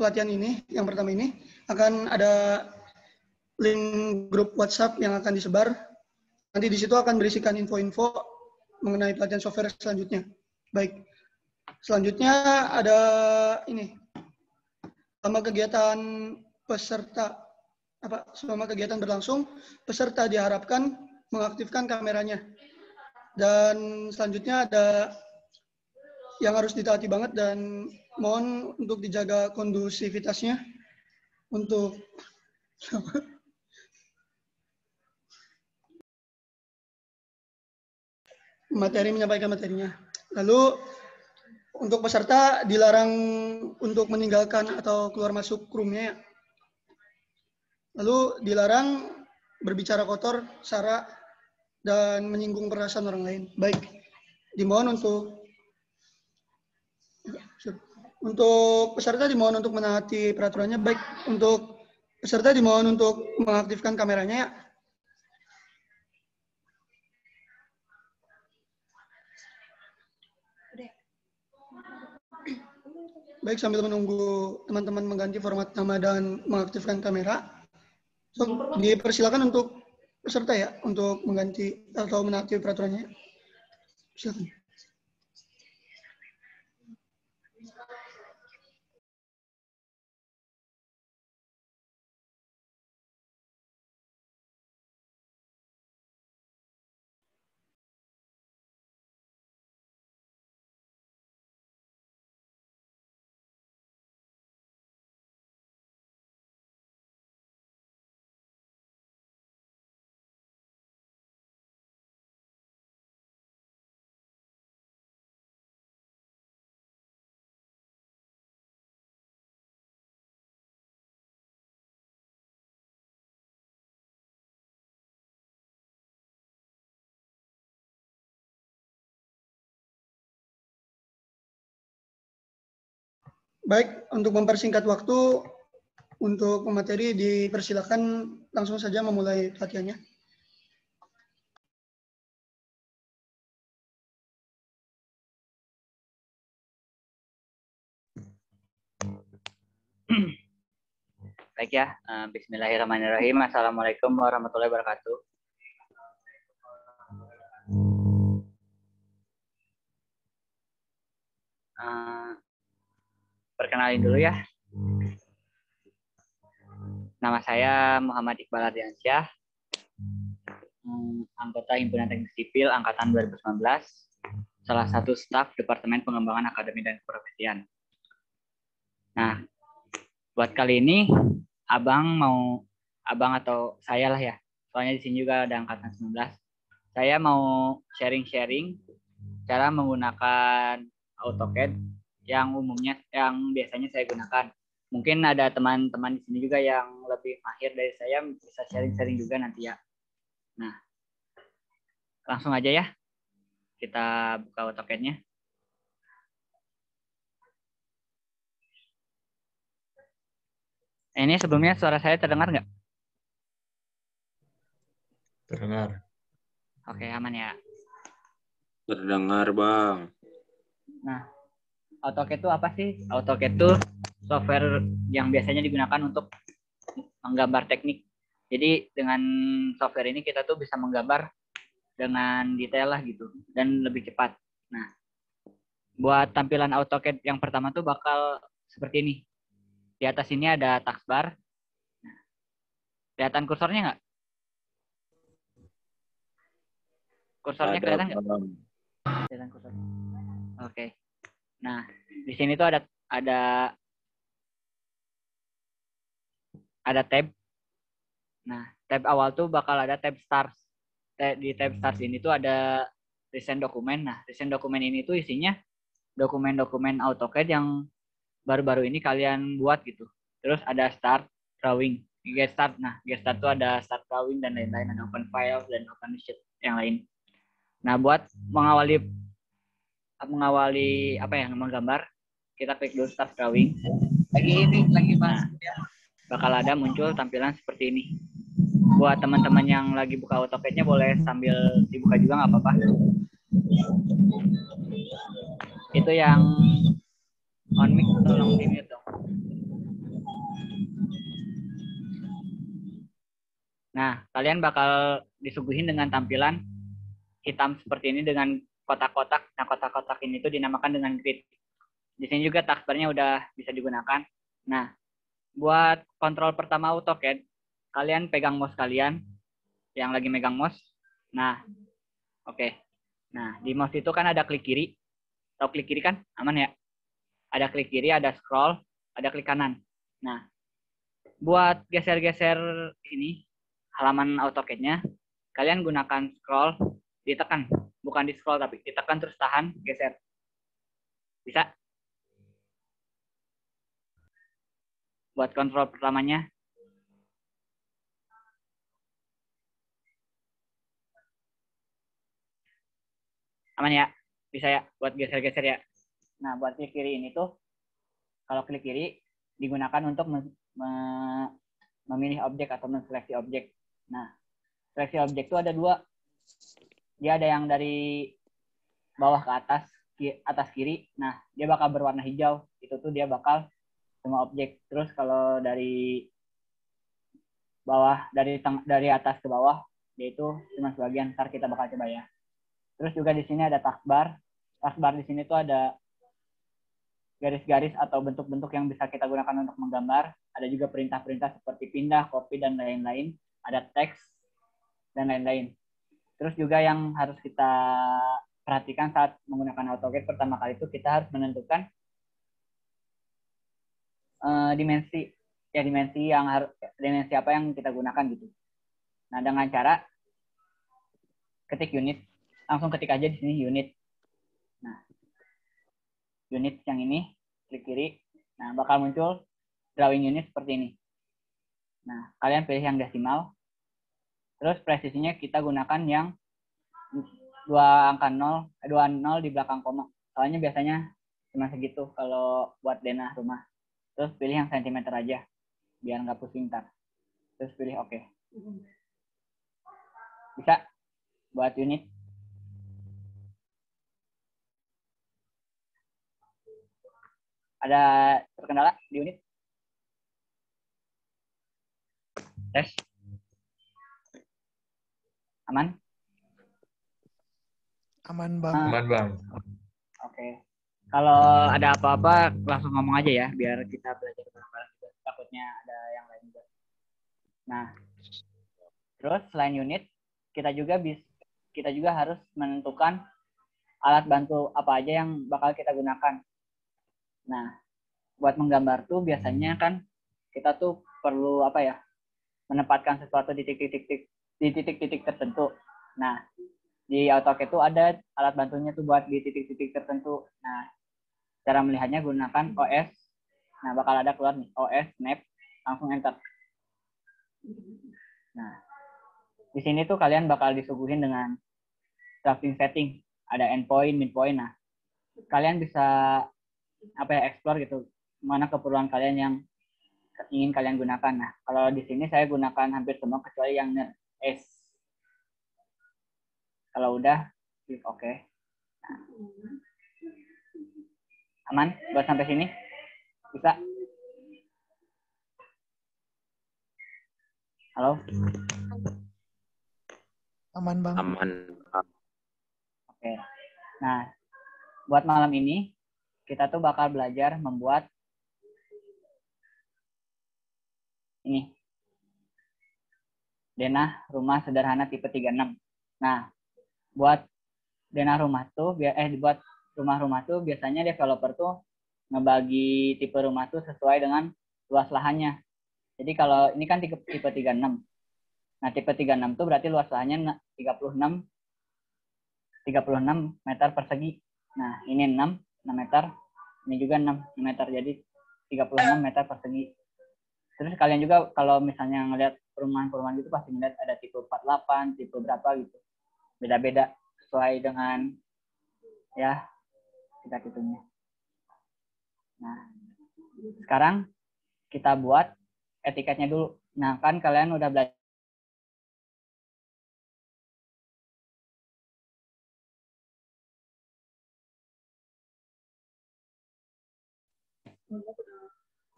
pelatihan ini, yang pertama ini, akan ada link grup WhatsApp yang akan disebar. Nanti di situ akan berisikan info-info mengenai pelatihan software selanjutnya. Baik, selanjutnya ada ini, selama kegiatan berlangsung, peserta diharapkan mengaktifkan kameranya. Dan selanjutnya ada yang harus ditaati banget dan mohon untuk dijaga kondusivitasnya untuk menyampaikan materinya. Lalu untuk peserta dilarang untuk meninggalkan atau keluar masuk room-nya. Lalu dilarang berbicara kotor, sara, dan menyinggung perasaan orang lain. Baik, dimohon untuk peserta dimohon untuk menaati peraturannya. Baik, untuk peserta dimohon untuk mengaktifkan kameranya ya. Baik, sambil menunggu teman-teman mengganti format nama dan mengaktifkan kamera, so, dipersilakan untuk peserta ya untuk mengganti atau menaati peraturannya. Silakan. Baik, untuk mempersingkat waktu, untuk pemateri dipersilakan langsung saja memulai pelatihannya. Baik ya, bismillahirrahmanirrahim. Assalamualaikum warahmatullahi wabarakatuh. Perkenalin dulu ya. Nama saya Muhammad Iqbal Ardiansyah, anggota Himpunan Teknik Sipil Angkatan 2019, salah satu staf Departemen Pengembangan Akademi dan Keprofesian. Nah, buat kali ini, abang atau saya lah ya, soalnya di sini juga ada Angkatan 19. Saya mau sharing-sharing cara menggunakan AutoCAD yang biasanya saya gunakan. Mungkin ada teman-teman di sini juga yang lebih mahir dari saya, bisa sharing-sharing juga nanti ya. Nah, langsung aja ya, kita buka AutoCAD-nya. Ini sebelumnya suara saya terdengar nggak? Terdengar. Oke, aman ya. Terdengar, Bang. Nah, AutoCAD itu apa sih? AutoCAD itu software yang biasanya digunakan untuk menggambar teknik. Jadi dengan software ini kita tuh bisa menggambar dengan detail lah gitu dan lebih cepat. Nah, buat tampilan AutoCAD yang pertama tuh bakal seperti ini. Di atas ini ada taskbar. Nah, kelihatan kursornya nggak? Kursornya kelihatan nggak? Kelihatan kursornya. Oke. Nah, di sini tuh ada tab. Nah, tab awal tuh bakal ada tab start. Di tab start ini tuh ada recent dokumen. Nah, recent dokumen ini tuh isinya dokumen-dokumen AutoCAD yang baru-baru ini kalian buat gitu. Terus ada start, drawing, get start. Nah, get start tuh ada start drawing dan lain-lain, ada open file dan open sheet yang lain. Nah, buat mengawali menggambar, kita klik dulu start drawing. Lagi Mas. Nah, bakal ada muncul tampilan seperti ini. Buat teman-teman yang lagi buka AutoCAD-nya boleh sambil dibuka juga nggak apa-apa. Itu yang on mic tolong di mute dong. Nah, kalian bakal disuguhin dengan tampilan hitam seperti ini dengan kotak-kotak. Nah, kotak-kotak ini tuh dinamakan dengan grid. Di sini juga taskbarnya udah bisa digunakan. Nah, buat kontrol pertama AutoCAD, kalian pegang mouse kalian yang lagi megang mouse. Nah, oke. Nah, di mouse itu kan ada klik kiri. Tahu klik kiri kan? Aman ya? Ada klik kiri, ada scroll, ada klik kanan. Nah, buat geser-geser ini halaman AutoCAD-nya, kalian gunakan scroll, ditekan, bukan di scroll tapi ditekan terus tahan, geser. Bisa? Buat kontrol pertamanya. Aman ya? Bisa ya buat geser-geser ya. Nah, buat klik kiri ini tuh, kalau klik kiri digunakan untuk memilih objek atau menseleksi objek. Nah, seleksi objek itu ada dua. Dia ada yang dari bawah ke atas kiri. Nah, dia bakal berwarna hijau. Itu tuh dia bakal semua objek. Terus kalau dari bawah, dari atas ke bawah, dia itu cuma sebagian. Ntar kita bakal coba ya. Terus juga di sini ada taskbar. Taskbar di sini tuh ada garis-garis atau bentuk-bentuk yang bisa kita gunakan untuk menggambar. Ada juga perintah-perintah seperti pindah, copy, dan lain-lain. Ada teks, dan lain-lain. Terus juga yang harus kita perhatikan saat menggunakan AutoCAD pertama kali itu kita harus menentukan dimensi apa yang kita gunakan gitu. Nah, dengan cara ketik unit, langsung ketik aja di sini unit. Nah, unit yang ini klik kiri. Nah, bakal muncul drawing unit seperti ini. Nah, kalian pilih yang desimal. Terus presisinya kita gunakan yang 2 di belakang koma. Soalnya biasanya cuma segitu kalau buat denah rumah. Terus pilih yang sentimeter aja biar nggak pusing ntar. Terus pilih oke. Bisa buat unit. Ada terkendala di unit? Tes. Aman? Aman, Bang. Aman, Bang. Oke. Kalau ada apa-apa langsung ngomong aja ya biar kita belajar bareng-bareng juga. Takutnya ada yang lain juga. Nah, terus selain unit, kita juga harus menentukan alat bantu apa aja yang bakal kita gunakan. Nah, buat menggambar tuh biasanya kan kita tuh perlu apa ya? Menempatkan sesuatu di titik-titik tertentu. Nah, di AutoCAD itu ada alat bantunya tuh buat di titik-titik tertentu. Nah, cara melihatnya gunakan OS. Nah, bakal ada keluar nih OS Snap, langsung enter. Nah, di sini tuh kalian bakal disuguhin dengan drafting setting, ada endpoint, midpoint. Nah, kalian bisa explore gitu mana keperluan kalian yang ingin kalian gunakan. Nah, kalau di sini saya gunakan hampir semua kecuali yang S. Kalau udah, klik OK. Nah. Aman buat sampai sini? Bisa? Halo? Aman, Bang. Aman. Oke. Nah, buat malam ini, kita tuh bakal belajar membuat ini. Denah rumah sederhana tipe 36. Nah, buat denah rumah tuh, buat rumah-rumah tuh biasanya developer tuh ngebagi tipe rumah tuh sesuai dengan luas lahannya. Jadi kalau ini kan tipe 36. Nah, tipe 36 tuh berarti luas lahannya 36 meter persegi. Nah, ini 6 meter. Ini juga 6 meter. Jadi 36 meter persegi. Terus kalian juga kalau misalnya ngelihat perumahan-perumahan gitu pasti ngelihat ada tipe 48, tipe berapa gitu. Beda-beda sesuai dengan ya kita hitungnya. Nah, sekarang kita buat etiketnya dulu. Nah, kan kalian udah belajar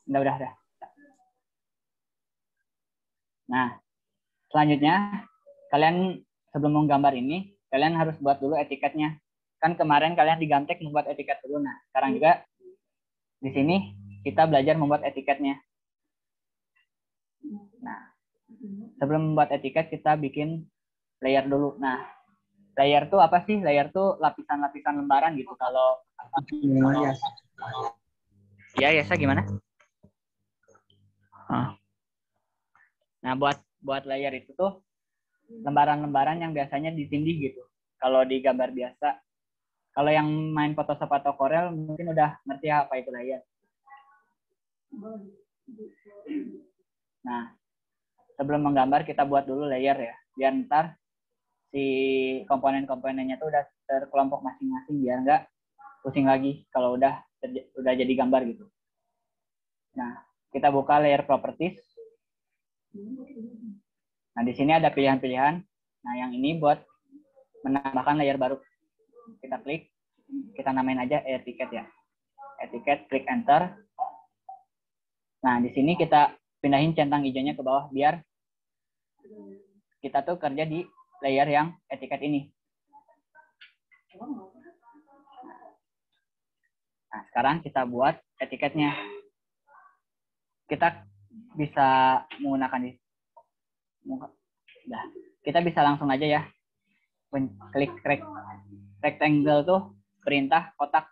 udah. Nah, Selanjutnya, kalian sebelum menggambar ini, kalian harus buat dulu etiketnya. Kan kemarin kalian di Gamtek membuat etiket dulu. Nah, sekarang juga di sini kita belajar membuat etiketnya. Nah, sebelum membuat etiket, kita bikin layer dulu. Nah, layer tuh apa sih? Layer tuh lapisan-lapisan lembaran gitu. Kalau ya, Yesa gimana? Nah, buat layer itu tuh lembaran-lembaran yang biasanya ditindih gitu. Kalau di gambar biasa, kalau yang main Photoshop atau Corel mungkin udah ngerti apa itu layer. Nah, sebelum menggambar kita buat dulu layer ya, biar ntar si komponen-komponennya tuh udah terkelompok masing-masing, biar nggak pusing lagi kalau udah jadi gambar gitu. Nah, kita buka layer properties. Nah, di sini ada pilihan-pilihan. Nah, yang ini buat menambahkan layer baru. Kita klik, kita namain aja etiket ya. Etiket, klik enter. Nah, di sini kita pindahin centang hijaunya ke bawah biar kita tuh kerja di layer yang etiket ini. Nah, sekarang kita buat etiketnya. Kita bisa menggunakan kita bisa langsung aja ya. Klik rectangle tuh perintah kotak.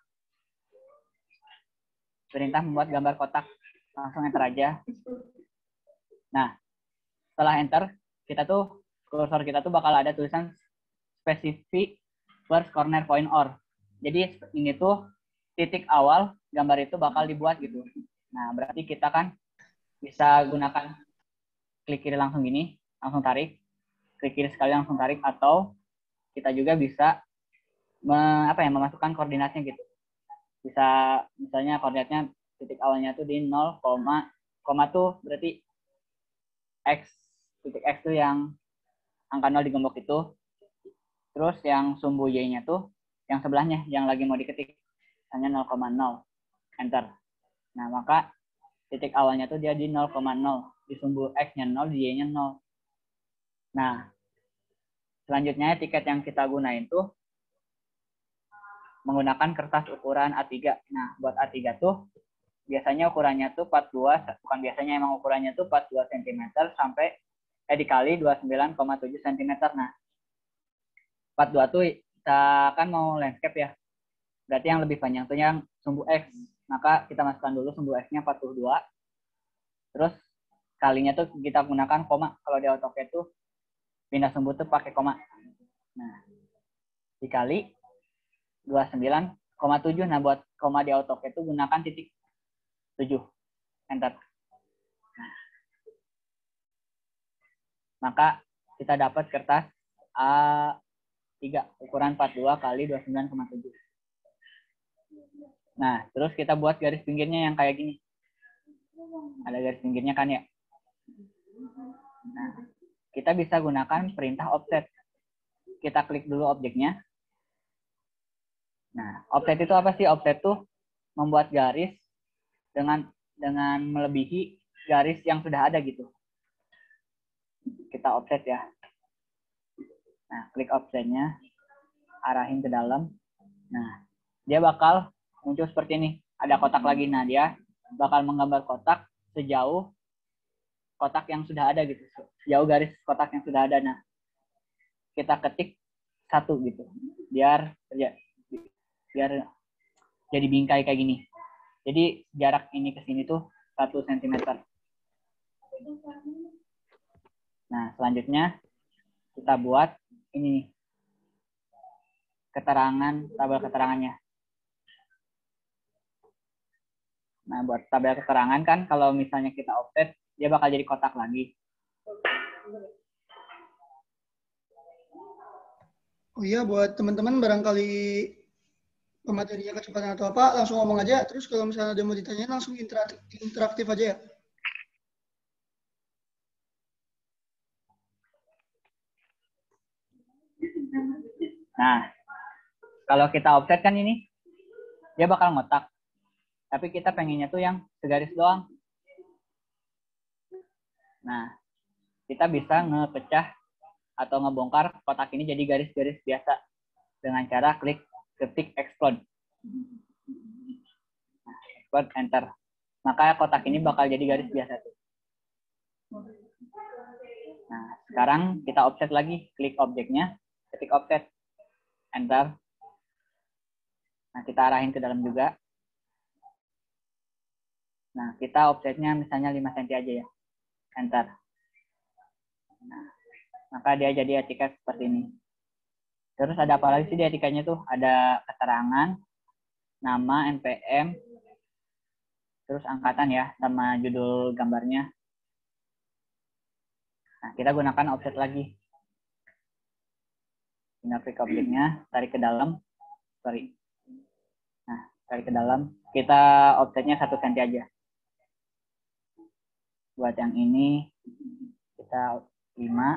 Perintah membuat gambar kotak. Langsung enter aja. Nah, setelah enter, kursor kita tuh bakal ada tulisan specific first corner point or. Jadi ini tuh titik awal gambar itu bakal dibuat gitu. Nah, berarti kita kan bisa gunakan klik kiri langsung gini, langsung tarik. Klik kiri sekali langsung tarik, atau kita juga bisa memasukkan koordinatnya gitu. Bisa misalnya koordinatnya titik awalnya tuh di 0, koma tuh berarti X, titik X tuh yang angka 0 digembok itu. Terus yang sumbu Y-nya tuh yang sebelahnya, yang lagi mau diketik. Hanya 0,0. Enter. Nah, maka titik awalnya tuh dia di 0,0. Di sumbu X-nya 0, di Y-nya 0. Nah, selanjutnya etiket yang kita gunain tuh menggunakan kertas ukuran A3. Nah, buat A3 tuh biasanya ukurannya tuh 42, bukan biasanya, emang ukurannya tuh 42 cm sampai dikali 29,7 cm. Nah, 42 tuh kita kan mau landscape ya. Berarti yang lebih panjang tuh yang sumbu X. Maka kita masukkan dulu sumbu X-nya 42. Terus kalinya tuh kita gunakan koma. Kalau di AutoCAD tuh pindah sumbu tuh pakai koma. Nah, dikali 29,7. Nah, buat koma di AutoCAD tuh gunakan titik 7. Enter. Nah, maka kita dapat kertas A3 ukuran 42 kali 29,7. Nah, terus kita buat garis pinggirnya yang kayak gini. Ada garis pinggirnya kan ya. Nah, kita bisa gunakan perintah offset. Kita klik dulu objeknya. Nah, offset itu apa sih? Offset tuh membuat garis dengan melebihi garis yang sudah ada gitu. Kita offset ya. Nah, klik offsetnya, arahin ke dalam. Nah, dia bakal muncul seperti ini. Ada kotak lagi. Nah, dia bakal menggambar kotak sejauh kotak yang sudah ada gitu. Sejauh garis kotak yang sudah ada. Nah, kita ketik 1 gitu. Biar jadi bingkai kayak gini. Jadi jarak ini ke sini tuh 1 cm. Nah, selanjutnya kita buat ini tabel keterangannya. Nah, buat tabel keterangan kan kalau misalnya kita offset, dia bakal jadi kotak lagi. Oh iya, buat teman-teman barangkali pematerinya kecepatan atau apa, langsung ngomong aja. Terus kalau misalnya ada mau ditanya, langsung interaktif aja ya. Nah, kalau kita offset kan ini, dia bakal ngotak. Tapi kita pengennya tuh yang segaris doang. Nah, kita bisa ngepecah atau ngebongkar kotak ini jadi garis-garis biasa dengan cara ketik explode. Nah, explode enter. Maka kotak ini bakal jadi garis biasa tuh. Nah, sekarang kita offset lagi, klik objeknya, ketik offset, enter. Nah, kita arahin ke dalam juga. Nah, kita offsetnya misalnya 5 cm aja ya, enter. Nah, maka dia jadi etiket seperti ini. Terus ada apa lagi sih di etiketnya tuh? Ada keterangan, nama, NPM, terus angkatan ya, sama judul gambarnya. Nah, kita gunakan offset lagi. Tinggal klik objeknya, tarik ke dalam. Nah, tarik ke dalam. Kita offsetnya 1 cm aja. Buat yang ini, kita 5.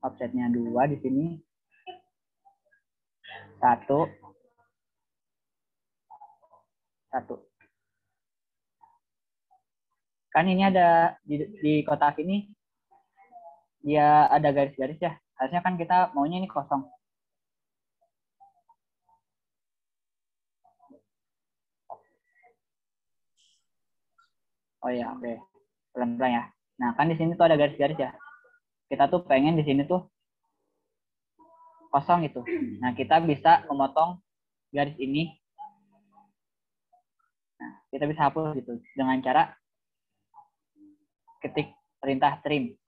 Offsetnya 2 di sini. 1. Kan ini ada di kotak ini dia ada garis-garis ya. Harusnya kan kita maunya ini kosong. Oh ya, oke. Pelan-pelan ya. Nah, kan di sini tuh ada garis-garis ya. Kita tuh pengen di sini tuh kosong itu. Nah, kita bisa memotong garis ini. Nah, kita bisa hapus gitu dengan cara ketik perintah trim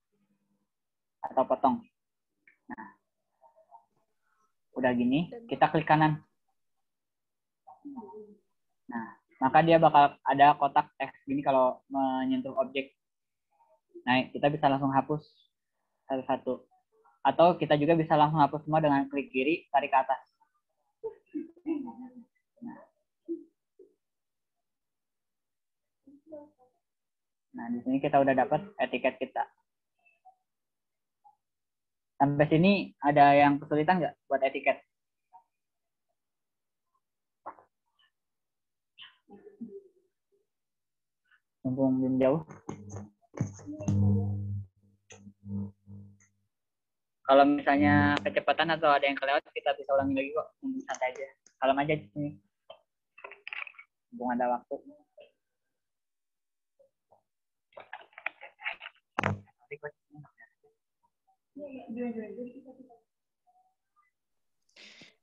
atau potong. Nah, udah gini, kita klik kanan. Nah, maka dia bakal ada kotak teks gini kalau menyentuh objek. Nah, kita bisa langsung hapus satu-satu. Atau kita juga bisa langsung hapus semua dengan klik kiri, tarik ke atas. Nah, di sini kita udah dapat etiket kita. Sampai sini ada yang kesulitan nggak buat etiket? Mumpung belum jauh. Kalau misalnya kecepatan atau ada yang kelewat, kita bisa ulangi lagi kok. Santai aja. Kalem aja di sini. Mumpung ada waktu.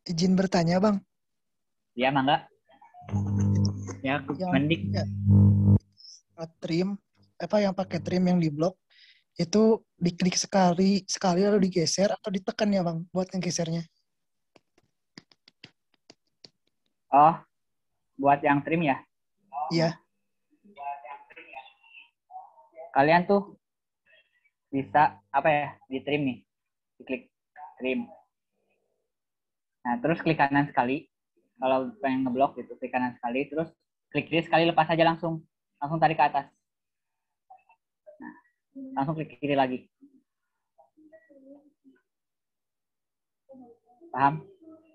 Izin bertanya, Bang. Ya, mangga. Ya, mending. Ya, trim, yang pakai trim yang di blok, itu diklik sekali lalu digeser atau ditekan ya, Bang, buat ngegesernya? Oh, buat yang trim ya? Iya. Kalian tuh bisa di trim nih, diklik trim. Nah, terus klik kanan sekali. Kalau pengen ngeblok gitu, klik kanan sekali, terus klik kiri sekali, lepas aja langsung tarik ke atas. Nah, langsung klik kiri lagi. Paham?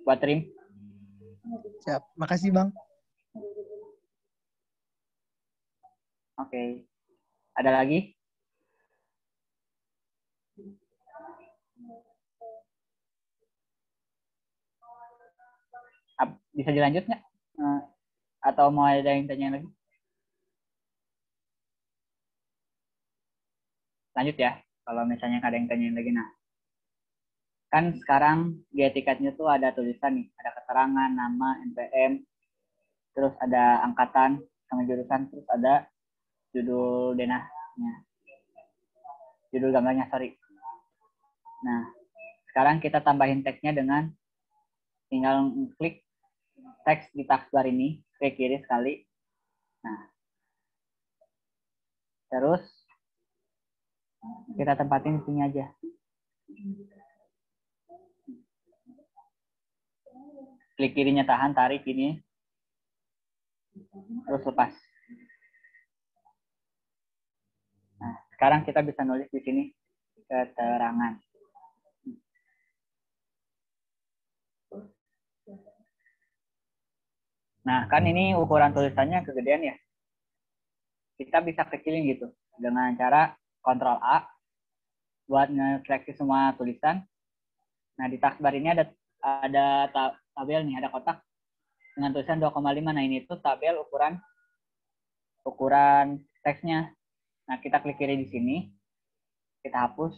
Buat trim. Siap. Makasih, Bang. Oke. Ada lagi? Bisa dilanjut nggak? Atau mau ada yang tanya lagi? Lanjut ya, kalau misalnya ada yang tanya lagi. Nah, kan sekarang di etiketnya tuh ada tulisan nih, ada keterangan, nama, NPM, terus ada angkatan sama jurusan, terus ada judul denahnya, judul gambarnya, sorry. Nah, sekarang kita tambahin teksnya dengan tinggal klik teks di taskbar ini, klik kiri sekali. Nah, terus kita tempatin di sini aja. Klik kirinya tahan, tarik ini, terus lepas. Nah, sekarang kita bisa nulis di sini keterangan. Nah, kan ini ukuran tulisannya kegedean ya. Kita bisa kecilin gitu. dengan cara Ctrl A buat nge-seleksi semua tulisan. Nah, di taskbar ini ada tabel nih, ada kotak dengan tulisan 2,5. Nah, ini tuh tabel ukuran teksnya. Nah, kita klik kiri di sini. Kita hapus.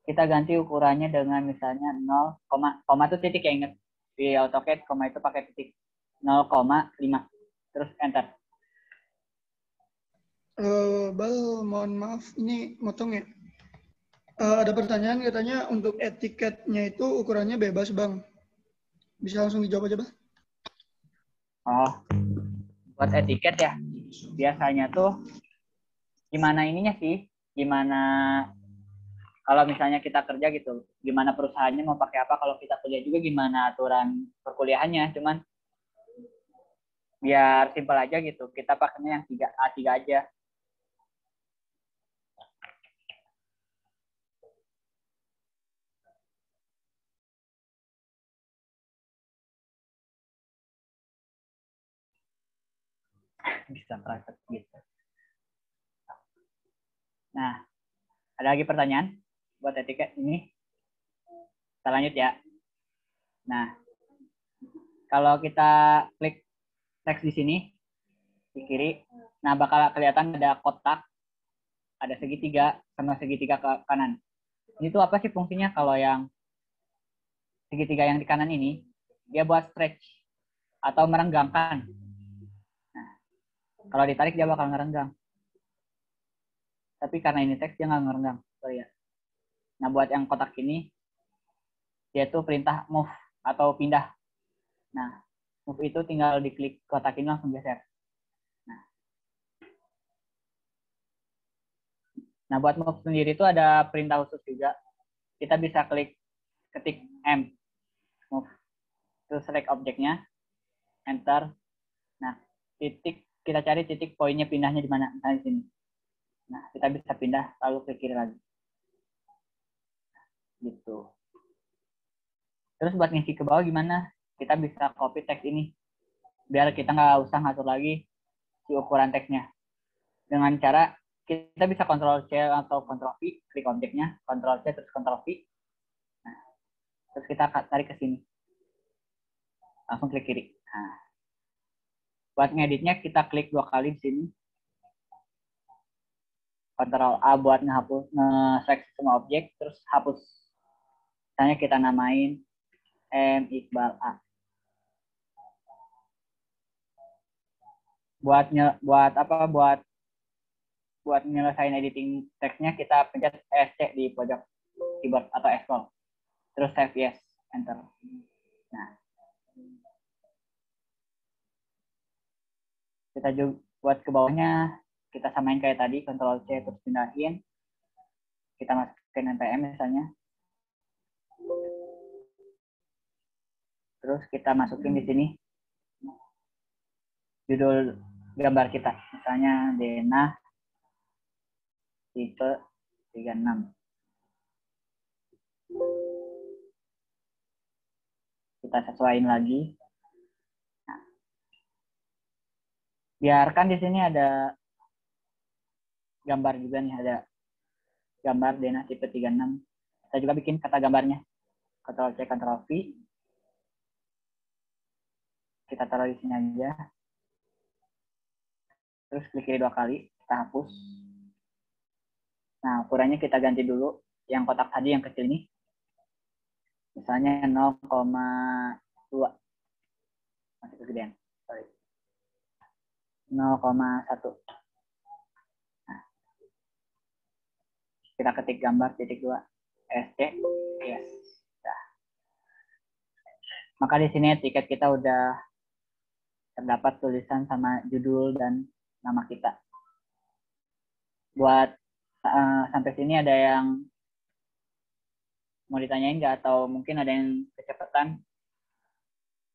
Kita ganti ukurannya dengan misalnya 0, koma itu titik ya, ingat. Di AutoCAD koma itu pakai titik. 0,5. Terus enter. Bal, mohon maaf, ini motong ya. Ada pertanyaan katanya untuk etiketnya itu ukurannya bebas, Bang. Bisa langsung dijawab aja, Bang? Oh, buat etiket ya, biasanya tuh gimana ininya sih, gimana kalau misalnya kita kerja gitu, gimana perusahaannya mau pakai apa, kalau kita kerja juga gimana aturan perkuliahannya, cuman biar simpel aja gitu, kita pakainya yang A3 aja. Bisa praktek gitu. Nah, ada lagi pertanyaan buat etiket ini? Kita lanjut ya. Nah, kalau kita klik teks di sini, di kiri, nah bakal kelihatan ada kotak, ada segitiga, sama segitiga ke kanan. Ini tuh apa sih fungsinya? Kalau yang segitiga yang di kanan ini, dia buat stretch atau merenggangkan. Nah, kalau ditarik dia bakal ngerenggang. Tapi karena ini teks dia nggak ngerenggang. Sorry ya. Nah, buat yang kotak ini, dia tuh perintah move atau pindah. Nah, move itu tinggal diklik kotak ini langsung geser. Nah, buat move sendiri itu ada perintah khusus juga. Kita bisa ketik M, move. Terus select objeknya, enter. Nah, kita cari titik poinnya pindahnya di mana, misalnya di sini. Nah, kita bisa pindah lalu ke kiri lagi. Gitu. Terus buat ngisi ke bawah gimana? Kita bisa copy teks ini. Biar kita nggak usah ngatur lagi si ukuran teksnya. Dengan cara kita bisa Ctrl C atau Ctrl V, klik objeknya, Ctrl C terus Ctrl V. Nah, terus kita tarik ke sini. Langsung klik kiri. Nah, buat ngeditnya kita klik 2 kali di sini. Ctrl A buat nge-select semua objek, terus hapus. Misalnya kita namain M Iqbal A. Buat nyelesain editing teksnya kita pencet ESC di pojok keyboard atau Escape. Terus save yes, enter. Nah, kita juga buat ke bawahnya kita samain kayak tadi, Ctrl C terus pindahin. Kita masukin npm misalnya. Terus kita masukin di sini judul gambar kita, misalnya Dena tipe 36. Kita sesuaiin lagi. Nah, biarkan di sini ada gambar juga nih, ada gambar Dena tipe 36. Kita juga bikin kata gambarnya. Ctrl C, Ctrl V. Kita taruh di sini aja. Terus klik kiri 2 kali, kita hapus. Nah, ukurannya kita ganti dulu. Yang kotak tadi yang kecil ini. Misalnya 0,2. Masih kegedean. Sorry. 0,1. Nah, kita ketik gambar titik 2. SC. Yes. Nah. Maka di sini tiket kita udah terdapat tulisan sama judul dan nama kita. Buat sampai sini ada yang mau ditanyain nggak? Atau mungkin ada yang kecepatan?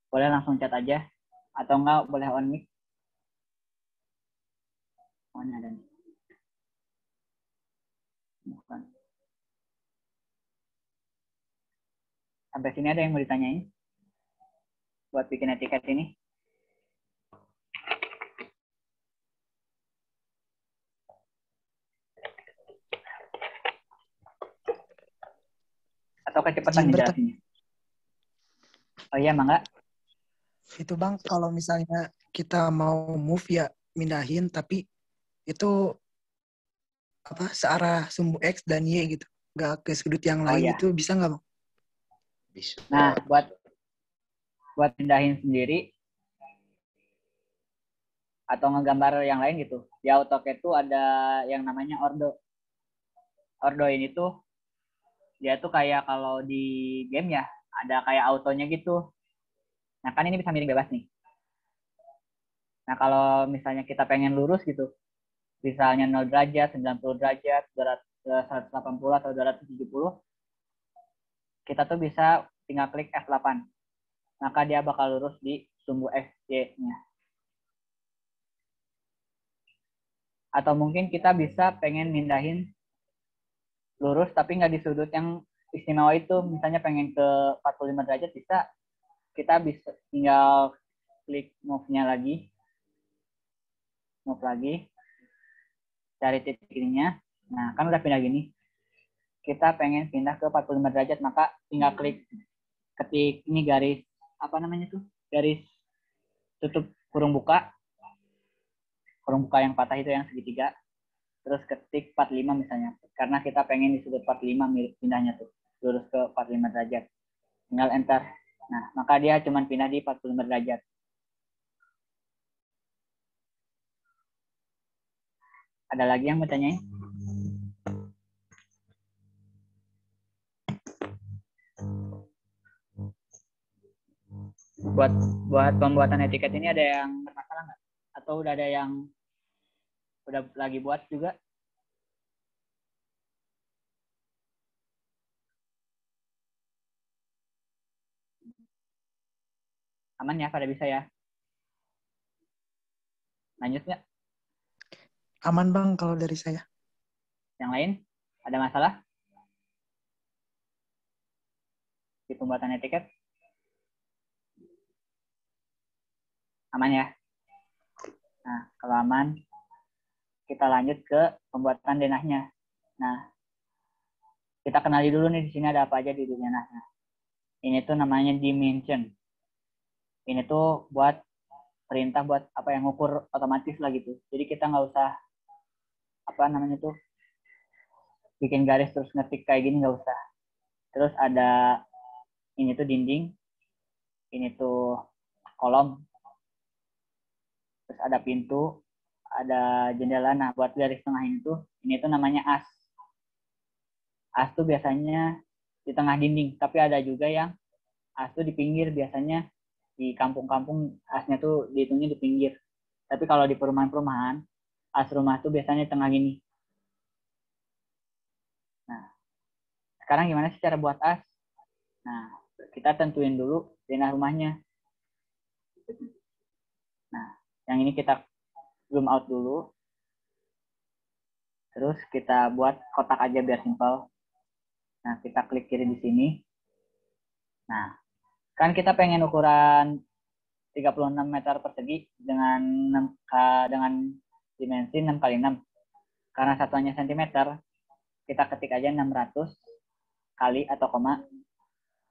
Boleh langsung chat aja. Atau enggak boleh on mic. Oh, ini ada nih. Bukan. Sampai sini ada yang mau ditanyain? Buat bikin etiket ini? Atau kecepatan Izin jelasinnya? Oh iya, Mangga. Itu Bang, kalau misalnya kita mau move ya mindahin, tapi itu apa searah sumbu X dan Y gitu, nggak ke sudut yang Oh lain iya. itu bisa nggak Bang? Bisa. Nah, buat pindahin sendiri atau ngegambar yang lain gitu. Di AutoCAD tuh ada yang namanya ordo. Ordo ini tuh dia tuh kayak kalau di game ya ada kayak autonya gitu. Nah kan ini bisa miring bebas nih. Nah kalau misalnya kita pengen lurus gitu, misalnya 0 derajat, 90 derajat, 180 atau 270, kita tuh bisa tinggal klik F8. Maka dia bakal lurus di sumbu XY-nya. Atau mungkin kita bisa pengen mindahin lurus tapi nggak di sudut yang istimewa itu. Misalnya pengen ke 45 derajat bisa, kita bisa tinggal klik move-nya lagi. Move lagi. Cari titik ininya. Nah, kan udah pindah gini. Kita pengen pindah ke 45 derajat, maka tinggal klik ketik ini garis apa namanya tuh? Garis tutup kurung buka yang patah itu yang segitiga. Terus ketik 45 misalnya. Karena kita pengen di sudut 45 mirip pindahnya tuh. Lurus ke 45 derajat. Tinggal enter. Nah, maka dia cuma pindah di 45 derajat. Ada lagi yang mau tanyain? Buat pembuatan etiket ini ada yang bermasalah nggak? Atau udah ada yang udah lagi buat juga? Aman ya, pada bisa ya? Lanjut nggak? Aman Bang kalau dari saya. Yang lain? Ada masalah? Di pembuatan etiket? Aman ya? Nah, kalau aman, kita lanjut ke pembuatan denahnya. Nah, kita kenali dulu nih di sini ada apa aja di denahnya. Ini tuh namanya dimension. Ini tuh buat perintah buat apa yang ngukur otomatis lah gitu. Jadi kita nggak usah apa namanya tuh bikin garis terus ngetik kayak gini, nggak usah. Terus ada ini tuh dinding, ini tuh kolom, terus ada pintu, ada jendela. Nah buat garis tengah ini tuh namanya as. As tuh biasanya di tengah dinding, tapi ada juga yang as tuh di pinggir. Biasanya di kampung-kampung asnya tuh dihitungnya di pinggir. Tapi kalau di perumahan-perumahan, as rumah tuh biasanya di tengah gini. Nah, sekarang gimana sih cara buat as? Nah, kita tentuin dulu denah rumahnya. Nah, yang ini kita zoom out dulu. Terus kita buat kotak aja biar simpel. Nah, kita klik kiri di sini. Nah, kan kita pengen ukuran 36 meter persegi dengan dimensi 6 kali 6. Karena satuannya cm, kita ketik aja 600 kali atau koma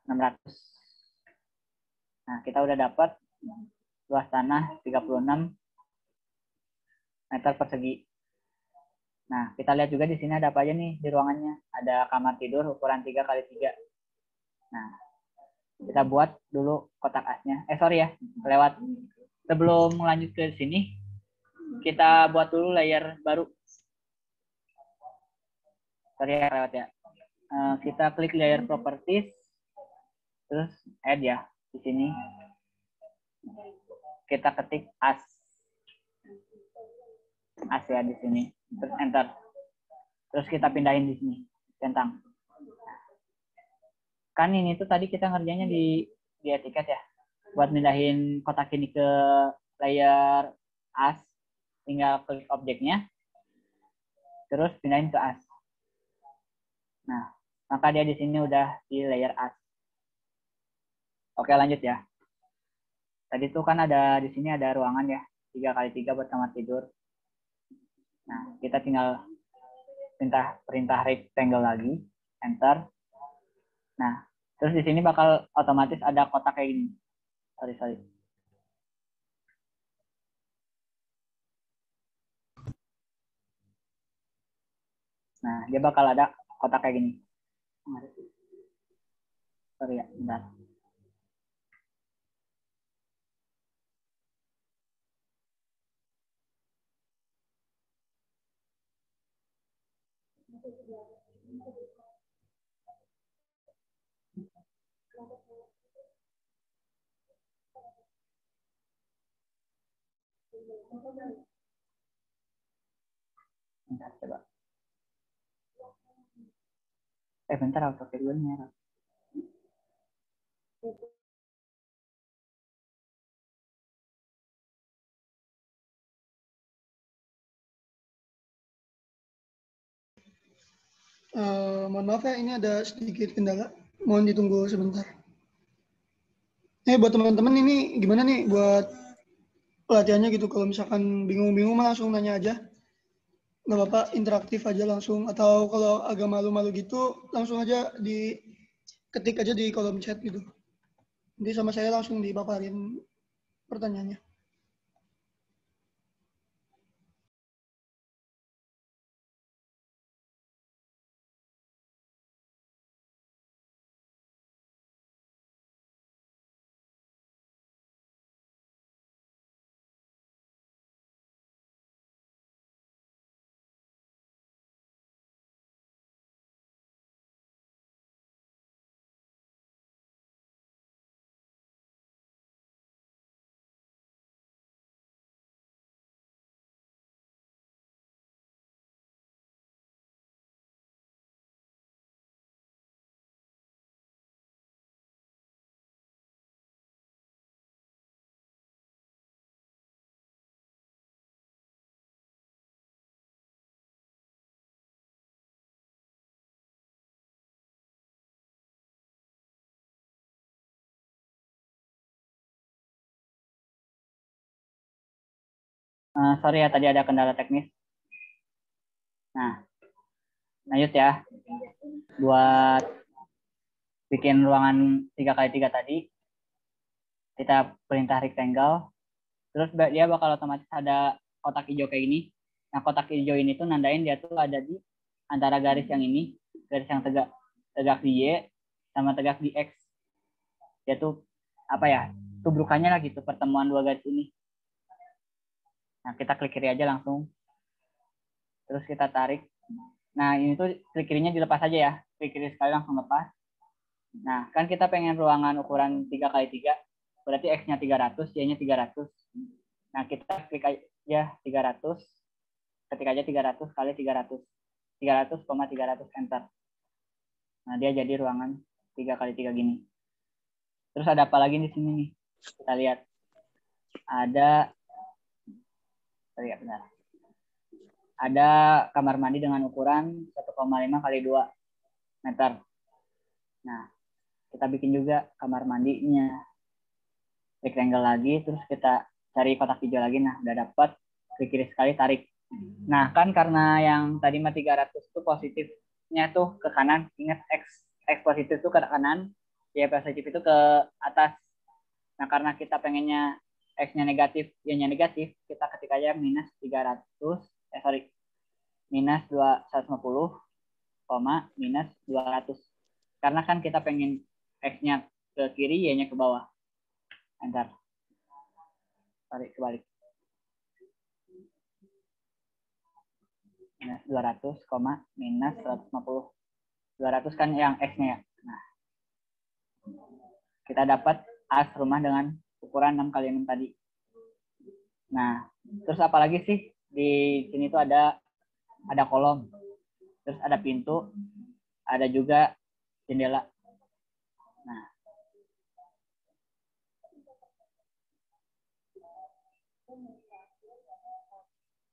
600. Nah, kita udah dapat luas tanah 36 meter persegi. Nah, kita lihat juga di sini ada apa aja nih di ruangannya. Ada kamar tidur ukuran 3 kali 3. Nah, kita buat dulu kotak asnya. Sorry ya, lewat. Sebelum lanjut ke sini, kita buat dulu layer baru. Sorry ya, lewat ya. Kita klik layer properties, terus add ya. Di sini kita ketik as. As ya di sini. Terus enter. Terus kita pindahin di sini. Centang. Kan ini tuh tadi kita ngerjainnya di etiket ya. Buat pindahin kotak ini ke layer as, tinggal klik objeknya, terus pindahin ke as. Nah, maka dia di sini udah di layer as. Oke, lanjut ya. Tadi tuh kan ada di sini ada ruangan ya, 3 kali 3 buat kamar tidur. Nah, kita tinggal perintah rectangle lagi, enter. Nah, terus di sini bakal otomatis ada kotak kayak gini. Sorry. Nah, dia bakal ada kotak kayak gini. Sorry ya, bentar. Bentar, coba. Bentar, auto nya merah. Mohon maaf ya, ini ada sedikit kendala. Mohon ditunggu sebentar. Buat teman-teman ini gimana nih buat pelatihannya gitu? Kalau misalkan bingung-bingung mah langsung nanya aja. Nggak apa-apa, interaktif aja langsung. Atau kalau agak malu-malu gitu, langsung aja diketik aja di kolom chat gitu. Nanti sama saya langsung dipaparin pertanyaannya. Sorry ya, tadi ada kendala teknis. Nah, lanjut ya. Buat bikin ruangan 3x3 tadi, kita perintah rectangle. Terus dia bakal otomatis ada kotak hijau kayak gini. Nah, kotak hijau ini tuh nandain dia tuh ada di antara garis yang ini, garis yang tegak di Y sama tegak di X. Dia tuh apa ya? Tubrukannya lah gitu, pertemuan dua garis ini. Nah, kita klik kiri aja langsung. Terus kita tarik. Nah, ini tuh klik kirinya dilepas aja ya. Klik kiri sekali langsung lepas. Nah, kan kita pengen ruangan ukuran 3x3. Berarti X-nya 300, Y-nya 300. Nah, kita klik aja 300. Ketik aja 300 kali 300. 300,300 enter. Nah, dia jadi ruangan 3x3 gini. Terus ada apa lagi di sini nih? Kita lihat. Ada benar. Ada kamar mandi dengan ukuran 1,5 kali 2 meter. Nah, kita bikin juga kamar mandinya. Rectangle lagi, terus kita cari kotak hijau lagi. Nah, udah dapat. Klik kiri sekali, tarik. Nah, kan karena yang tadi mah 300 itu positifnya tuh ke kanan. Ingat X positif tuh ke kanan, Y positif itu ke atas. Nah, karena kita pengennya X-nya negatif, Y-nya negatif, kita ketik aja minus 250, minus 200. Karena kan kita pengen X-nya ke kiri, Y-nya ke bawah. Enter. Tarik kebalik. Minus 200, minus 150. 200 kan yang X-nya ya. Nah, kita dapat as rumah dengan ukuran 6 kali 6 tadi. Nah, terus apa lagi sih? Di sini tuh ada kolom. Terus ada pintu, ada juga jendela. Nah,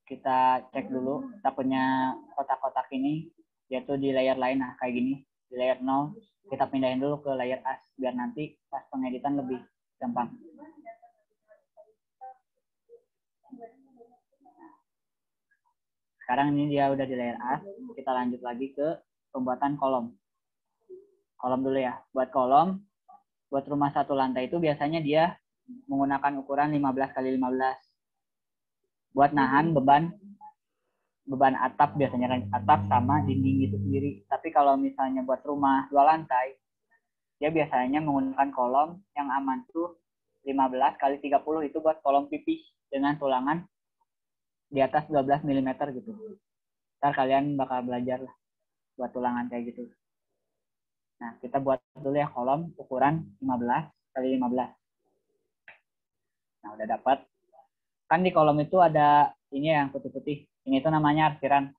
kita cek dulu, takutnya kotak-kotak ini dia tuh di layer lain. Nah, kayak gini, di layer 0, kita pindahin dulu ke layer as, biar nanti pas pengeditan lebih gampang. Sekarang ini dia udah di layer as, kita lanjut lagi ke pembuatan kolom. kolom dulu ya. Buat kolom, buat rumah satu lantai itu biasanya dia menggunakan ukuran 15 kali 15. Buat nahan beban atap, biasanya kan atap sama dinding itu sendiri. Tapi kalau misalnya buat rumah 2 lantai, dia biasanya menggunakan kolom yang aman tuh 15 kali 30, itu buat kolom pipih dengan tulangan di atas 12 mm gitu. Ntar kalian bakal belajar lah buat tulangan kayak gitu. Nah, kita buat dulu ya kolom ukuran 15 kali 15. Nah, udah dapat. Kan di kolom itu ada ini yang putih-putih. Ini tuh namanya arsiran.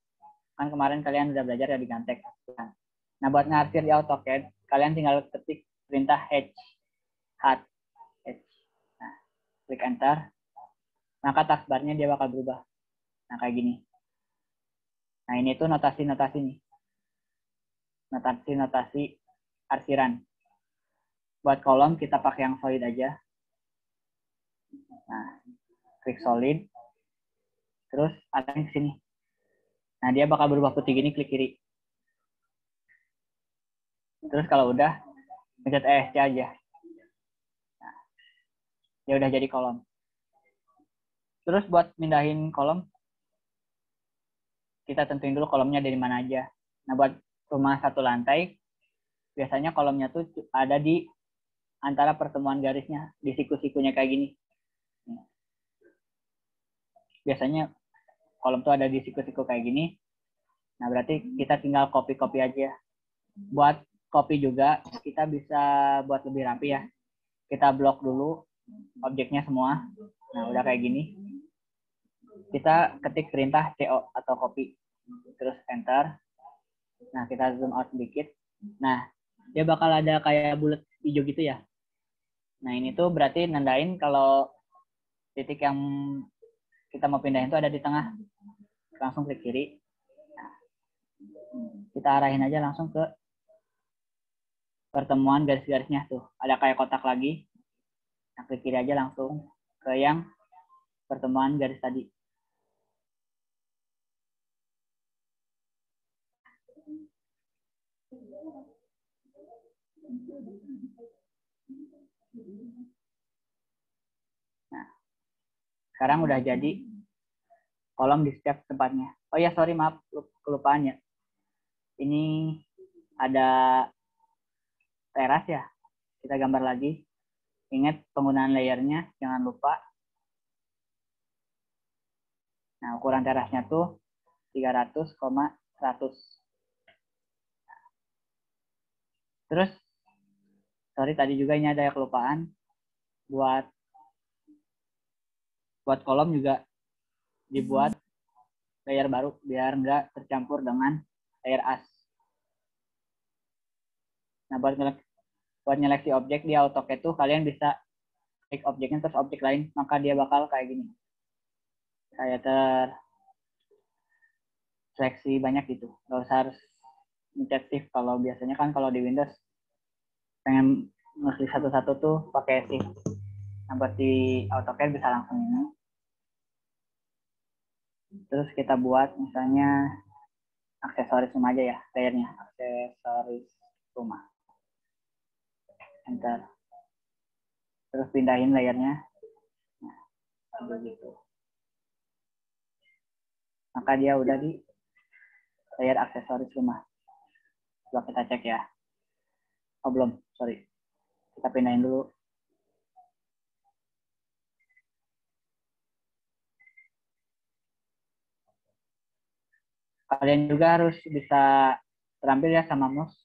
Kan kemarin kalian udah belajar ya di Gantek. Nah, buat ngarsir di AutoCAD, kalian tinggal ketik perintah H. Nah, klik enter. Maka taskbarnya dia bakal berubah. Nah, kayak gini. Nah, ini tuh notasi-notasi nih. Notasi-notasi arsiran. Buat kolom kita pakai yang solid aja. Nah, klik solid. Terus ada yang sini. Nah, dia bakal berubah putih gini, klik kiri. Terus kalau udah, pencet ESC aja. Nah, dia udah jadi kolom. Terus buat mindahin kolom, kita tentuin dulu kolomnya dari mana aja. Nah, buat rumah satu lantai, biasanya kolomnya tuh ada di antara pertemuan garisnya, di siku-sikunya kayak gini. Biasanya kolom tuh ada di siku-siku kayak gini. Nah, berarti kita tinggal copy-copy aja. Buat copy juga, kita bisa buat lebih rapi ya. Kita blok dulu objeknya semua. Nah, udah kayak gini. Kita ketik perintah CO atau copy. Terus enter. Nah, kita zoom out sedikit. Nah, dia bakal ada kayak bulat hijau gitu ya. Nah, ini tuh berarti nandain kalau titik yang kita mau pindahin itu ada di tengah. Langsung klik kiri. Nah, kita arahin aja langsung ke pertemuan garis-garisnya tuh. Ada kayak kotak lagi. Nah, klik kiri aja langsung ke yang pertemuan garis tadi. Nah, sekarang udah jadi kolom di setiap tempatnya. Oh ya, sorry, maaf, kelupaan ya. Ini ada teras ya. Kita gambar lagi. Ingat penggunaan layernya, jangan lupa. Nah, ukuran terasnya tuh 300,100. Terus, sorry tadi juga ini ada kelupaan. Buat kolom juga dibuat layer baru biar nggak tercampur dengan layer as. Nah, buat nyeleksi objek di AutoCAD tuh kalian bisa klik objeknya terus objek lain, maka dia bakal kayak gini. Kayak terseleksi banyak gitu. Nggak usah harus mencet shift. Kalau biasanya kan kalau di Windows pengen ngeklik satu-satu tuh pakai shift. Nah, buat di AutoCAD bisa langsung ini. Terus kita buat misalnya aksesoris rumah aja ya, layernya aksesoris rumah. Enter. Terus pindahin layernya. Nah, begitu. Maka dia udah di layer aksesoris rumah. Coba kita cek ya. Oh belum, sorry. Kita pindahin dulu. Kalian juga harus bisa terampil ya sama mouse.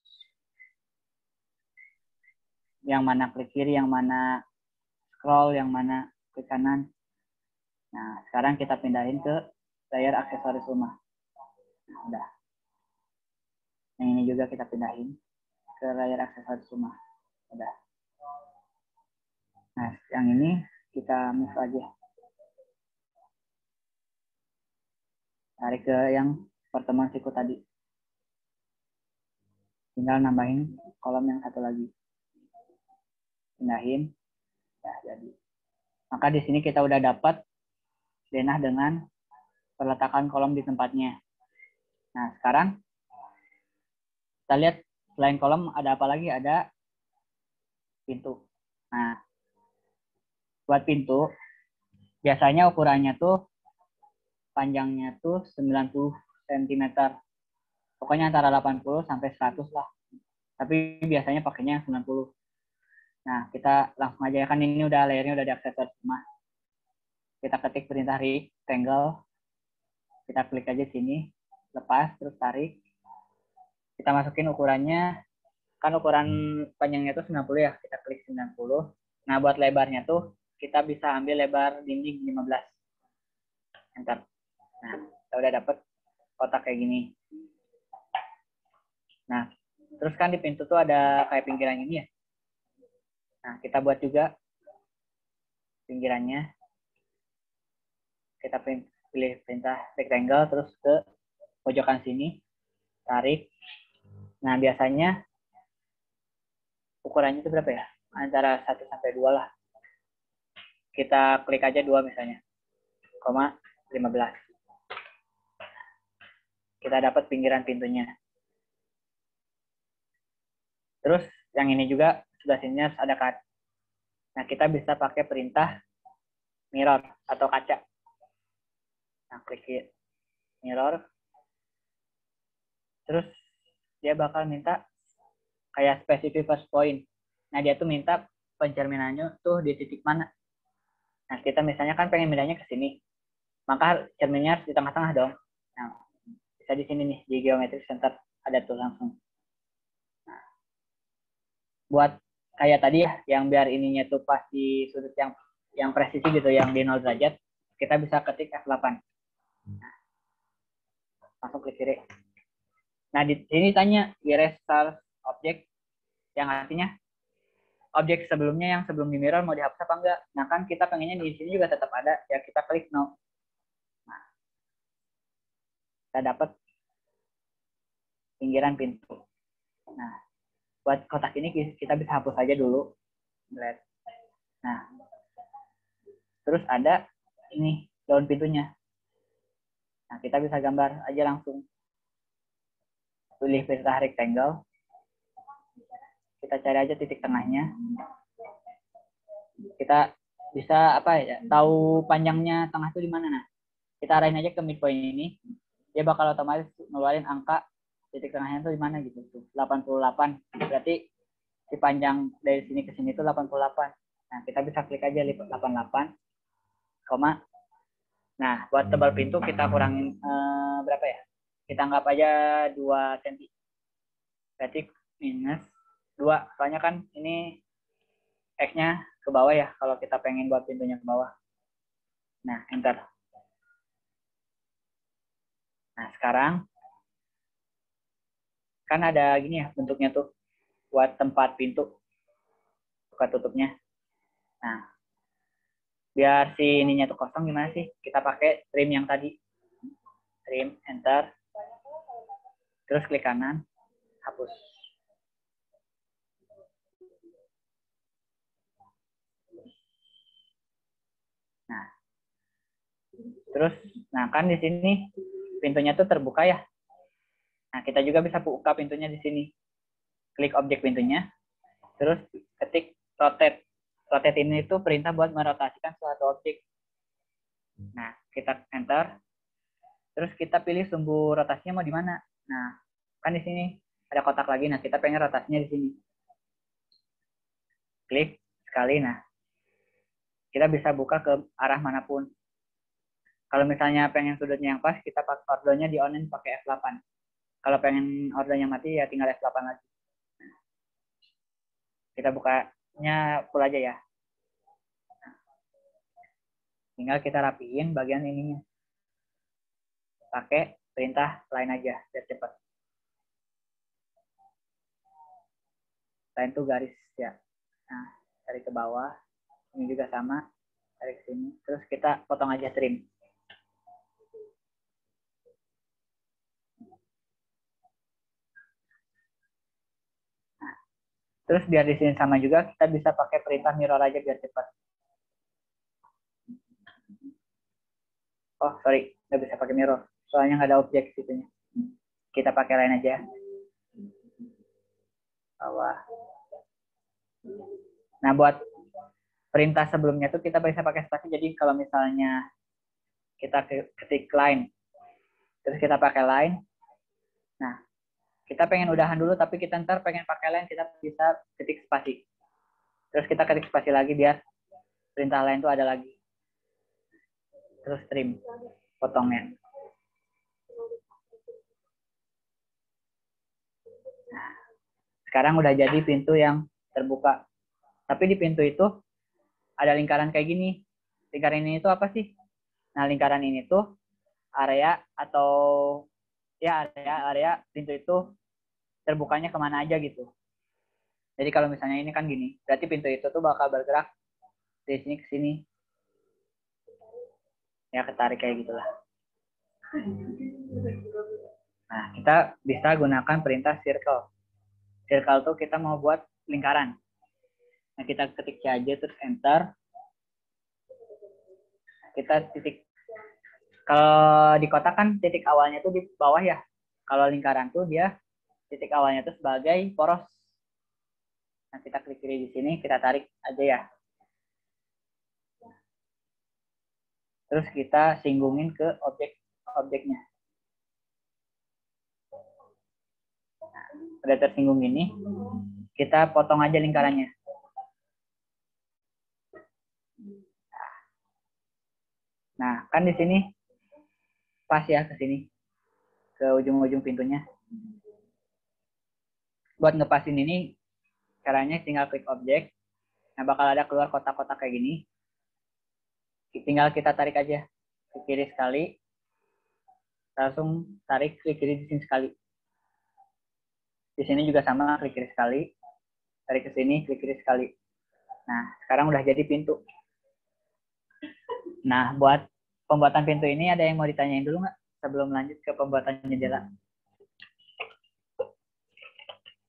Yang mana klik kiri, yang mana scroll, yang mana klik kanan. Nah, sekarang kita pindahin ke layer aksesoris rumah. Nah, udah. Yang ini juga kita pindahin ke layer aksesoris rumah. Udah. Nah, yang ini kita move aja. Tarik ke yang pertemuan siku tadi. Tinggal nambahin kolom yang satu lagi. Pindahin. Ya, jadi. Maka di sini kita udah dapat denah dengan peletakan kolom di tempatnya. Nah, sekarang kita lihat Selain kolom ada apa lagi? Ada pintu. Nah, buat pintu biasanya ukurannya tuh panjangnya tuh 90 cm. Pokoknya antara 80 sampai 100 lah. Tapi biasanya pakainya 90. Nah, kita langsung aja kan ini udah layernya udah diaksesoris semua. Kita ketik perintah rectangle. Kita klik aja sini, lepas terus tarik. Kita masukin ukurannya. Kan ukuran panjangnya tuh 90 ya. Kita klik 90. Nah, buat lebarnya tuh kita bisa ambil lebar dinding 15. Enter. Nah, kita udah dapet kotak kayak gini. Nah, terus kan di pintu tuh ada kayak pinggiran ini ya. Nah, kita buat juga pinggirannya. Kita pilih perintah rectangle, terus ke pojokan sini, tarik. Nah, biasanya ukurannya itu berapa ya? Antara 1 sampai 2 lah. Kita klik aja 2 misalnya, 15. Kita dapat pinggiran pintunya. Terus yang ini juga sebelah sini ada kaca. Nah, kita bisa pakai perintah mirror atau kaca. Nah, klik mirror. Terus dia bakal minta kayak specific first point. Nah, dia tuh minta pencerminannya tuh di titik mana. Nah, kita misalnya kan pengen mindahnya ke sini. Maka cerminnya harus di tengah-tengah dong. Nah, bisa di sini nih, di geometric center. Ada tuh langsung. Nah, buat kayak tadi ya, yang biar ininya tuh pas di sudut yang presisi gitu, yang di 0 derajat, kita bisa ketik F8. Nah, langsung klik kiri. Nah, di sini tanya erase source object, yang artinya objek sebelumnya yang sebelum di mirror mau dihapus apa enggak. Nah, kan kita pengennya di sini juga tetap ada, ya kita klik no. Nah, kita dapat pinggiran pintu. Nah, buat kotak ini kita bisa hapus aja dulu. Nah, terus ada ini daun pintunya. Nah, kita bisa gambar aja langsung. Pilih perintah rectangle. Kita cari aja titik tengahnya. Kita bisa apa ya? Tahu panjangnya tengah itu di mana. Nah, kita arahin aja ke midpoint ini. Dia bakal otomatis ngeluarin angka titik tengahnya itu di mana gitu tuh. 88. Berarti si panjang dari sini ke sini itu 88. Nah, kita bisa klik aja 88, nah, buat tebal pintu kita kurangin berapa ya? Kita anggap aja 2 cm. Berarti minus 2. Soalnya kan ini X-nya ke bawah ya, kalau kita pengen buat pintunya ke bawah. Nah, enter. Nah, sekarang kan ada gini ya bentuknya tuh buat tempat pintu buka tutupnya. Nah, biar si ininya tuh kosong gimana sih? Kita pakai trim yang tadi. Trim, enter. Terus klik kanan, hapus. Nah, terus, nah kan di sini pintunya tuh terbuka ya. Nah, kita juga bisa buka pintunya di sini. Klik objek pintunya, terus ketik rotate. Rotate ini itu perintah buat merotasikan suatu objek. Nah, kita enter. Terus kita pilih sumbu rotasinya mau di mana. Nah, kan di sini ada kotak lagi. Nah, kita pengen rotasinya di sini. Klik sekali. Nah, kita bisa buka ke arah manapun. Kalau misalnya pengen sudutnya yang pas, kita pakai ordonya di on pakai F8. Kalau pengen ordonya mati, ya tinggal F8 lagi. Kita bukanya full aja ya. Tinggal kita rapiin bagian ininya. Pakai perintah line aja, biar cepat. Line itu garis ya. Nah, dari ke bawah. Ini juga sama. Dari ke sini. Terus kita potong aja trim. Nah, terus biar di sini sama juga, kita bisa pakai perintah mirror aja biar cepat. Oh, sorry. Nggak bisa pakai mirror. Soalnya nggak ada objek situnya. Kita pakai line aja. bawah. Nah, buat perintah sebelumnya tuh kita bisa pakai spasi. Jadi kalau misalnya kita ketik line, terus kita pakai line. Nah, kita pengen udahan dulu, tapi kita ntar pengen pakai line, kita bisa ketik spasi. Terus kita ketik spasi lagi biar perintah line tuh ada lagi. Terus trim, potongnya. Nah, sekarang udah jadi pintu yang terbuka. Tapi di pintu itu ada lingkaran kayak gini. Lingkaran ini tuh apa sih? Nah, lingkaran ini tuh area atau ya area pintu itu terbukanya kemana aja gitu. Jadi kalau misalnya ini kan gini, berarti pintu itu tuh bakal bergerak dari sini ke sini. Ya ketarik kayak gitulah. Nah, kita bisa gunakan perintah circle. Circle tuh kita mau buat lingkaran. Nah, kita ketik C aja terus enter. Kita titik. Kalau di kotak kan titik awalnya tuh di bawah ya. Kalau lingkaran tuh dia titik awalnya tuh sebagai poros. Nah, kita klik kiri di sini, kita tarik aja ya. Terus kita singgungin ke objeknya. Nah, udah tersinggung ini, kita potong aja lingkarannya. Nah, kan di sini pas ya ke sini, ke ujung-ujung pintunya. Buat ngepasin ini, caranya tinggal klik objek. Nah, bakal ada keluar kotak-kotak kayak gini. Tinggal kita tarik aja ke kiri sekali, langsung tarik klik kiri di sini sekali. Di sini juga sama, klik kiri sekali, tarik ke sini, klik kiri sekali. Nah, sekarang udah jadi pintu. Nah, buat pembuatan pintu ini ada yang mau ditanyain dulu nggak sebelum lanjut ke pembuatan jendela?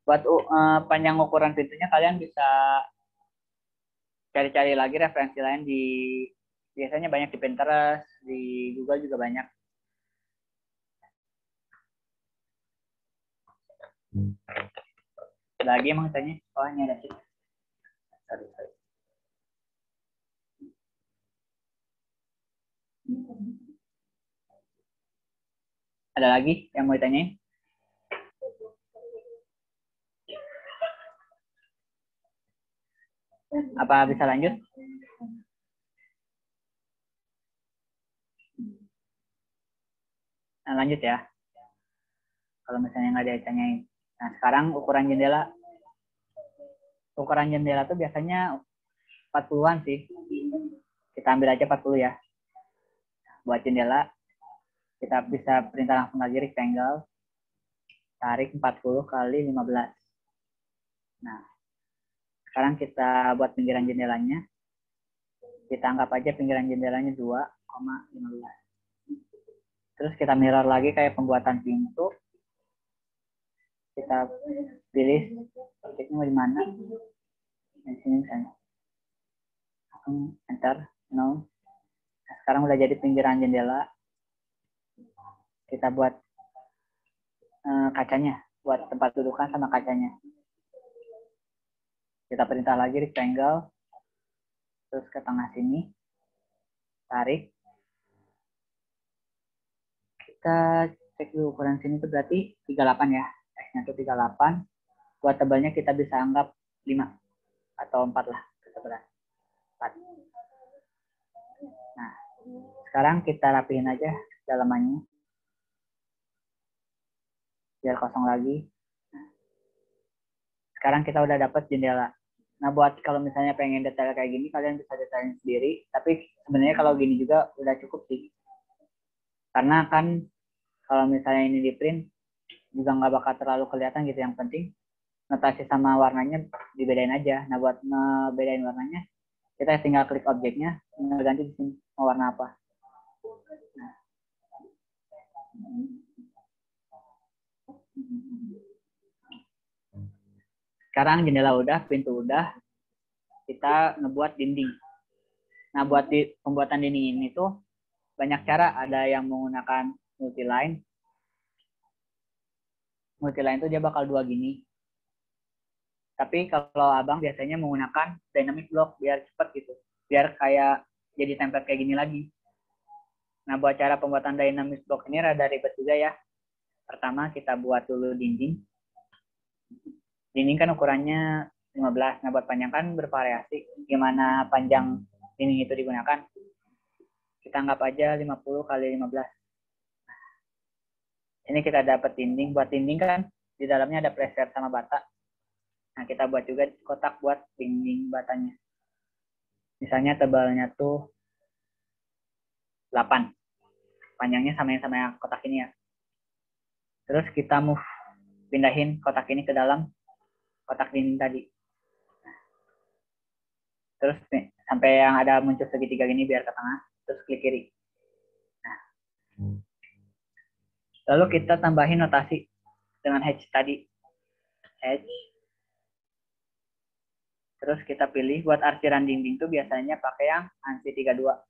Buat panjang ukuran pintunya kalian bisa cari-cari lagi referensi lain di biasanya banyak di Pinterest, di Google juga banyak. Lagi emang tanya, oh ini ada sih. Sorry. Ada lagi yang mau ditanyain? Apa bisa lanjut? Nah, lanjut ya. Kalau misalnya nggak ada yang ditanyain. Nah, sekarang ukuran jendela. Ukuran jendela tuh biasanya 40-an sih. Kita ambil aja 40 ya. Buat jendela, kita bisa perintah langsung lagi rectangle. Tarik 40 kali 15. Nah, sekarang kita buat pinggiran jendelanya. Kita anggap aja pinggiran jendelanya 2,15. Terus kita mirror lagi kayak pembuatan pintu. Kita pilih objeknya mau di mana. Di sini misalnya. Enter. No. Nah, sekarang udah jadi pinggiran jendela. Kita buat kacanya. Buat tempat dudukan sama kacanya. Kita perintah lagi rectangle. Terus ke tengah sini. Tarik. Kita cek dulu ukuran sini itu berarti 38 ya. X-nya itu 38. Buat tebalnya kita bisa anggap 5 atau 4 lah ketebalan. 4. Nah, sekarang kita rapihin aja dalamannya. Biar kosong lagi. Sekarang kita udah dapat jendela. Nah, buat kalau misalnya pengen detail kayak gini, kalian bisa detailin sendiri. Tapi sebenarnya kalau gini juga udah cukup sih. Karena kan kalau misalnya ini di print, juga nggak bakal terlalu kelihatan gitu. Yang penting notasi sama warnanya dibedain aja. Nah, buat ngebedain warnanya, kita tinggal klik objeknya, tinggal ganti di sini mau warna apa. Nah. Sekarang jendela udah, pintu udah, kita ngebuat dinding. Nah, buat pembuatan dinding ini tuh banyak cara. Ada yang menggunakan multiline. Multiline tuh dia bakal 2 gini. Tapi kalau abang biasanya menggunakan dynamic block biar cepat gitu. Biar kayak jadi template kayak gini lagi. Nah, buat cara pembuatan dynamic block ini rada ribet juga ya. Pertama, kita buat dulu dinding. Dinding kan ukurannya 15. Nah, buat panjang kan bervariasi. Gimana panjang dinding itu digunakan? Kita anggap aja 50 kali 15. Ini kita dapat dinding. Buat dinding kan di dalamnya ada preset sama bata. Nah, kita buat juga kotak buat dinding batanya. Misalnya tebalnya tuh 8. Panjangnya sama kotak ini ya. Terus kita move, pindahin kotak ini ke dalam kotak dinding tadi. Terus nih, sampai yang ada muncul segitiga gini biar ke tengah. Terus klik kiri. Nah. Lalu kita tambahin notasi dengan hedge tadi. Hedge. Terus kita pilih buat arsiran dinding tuh biasanya pakai yang ANSI 32.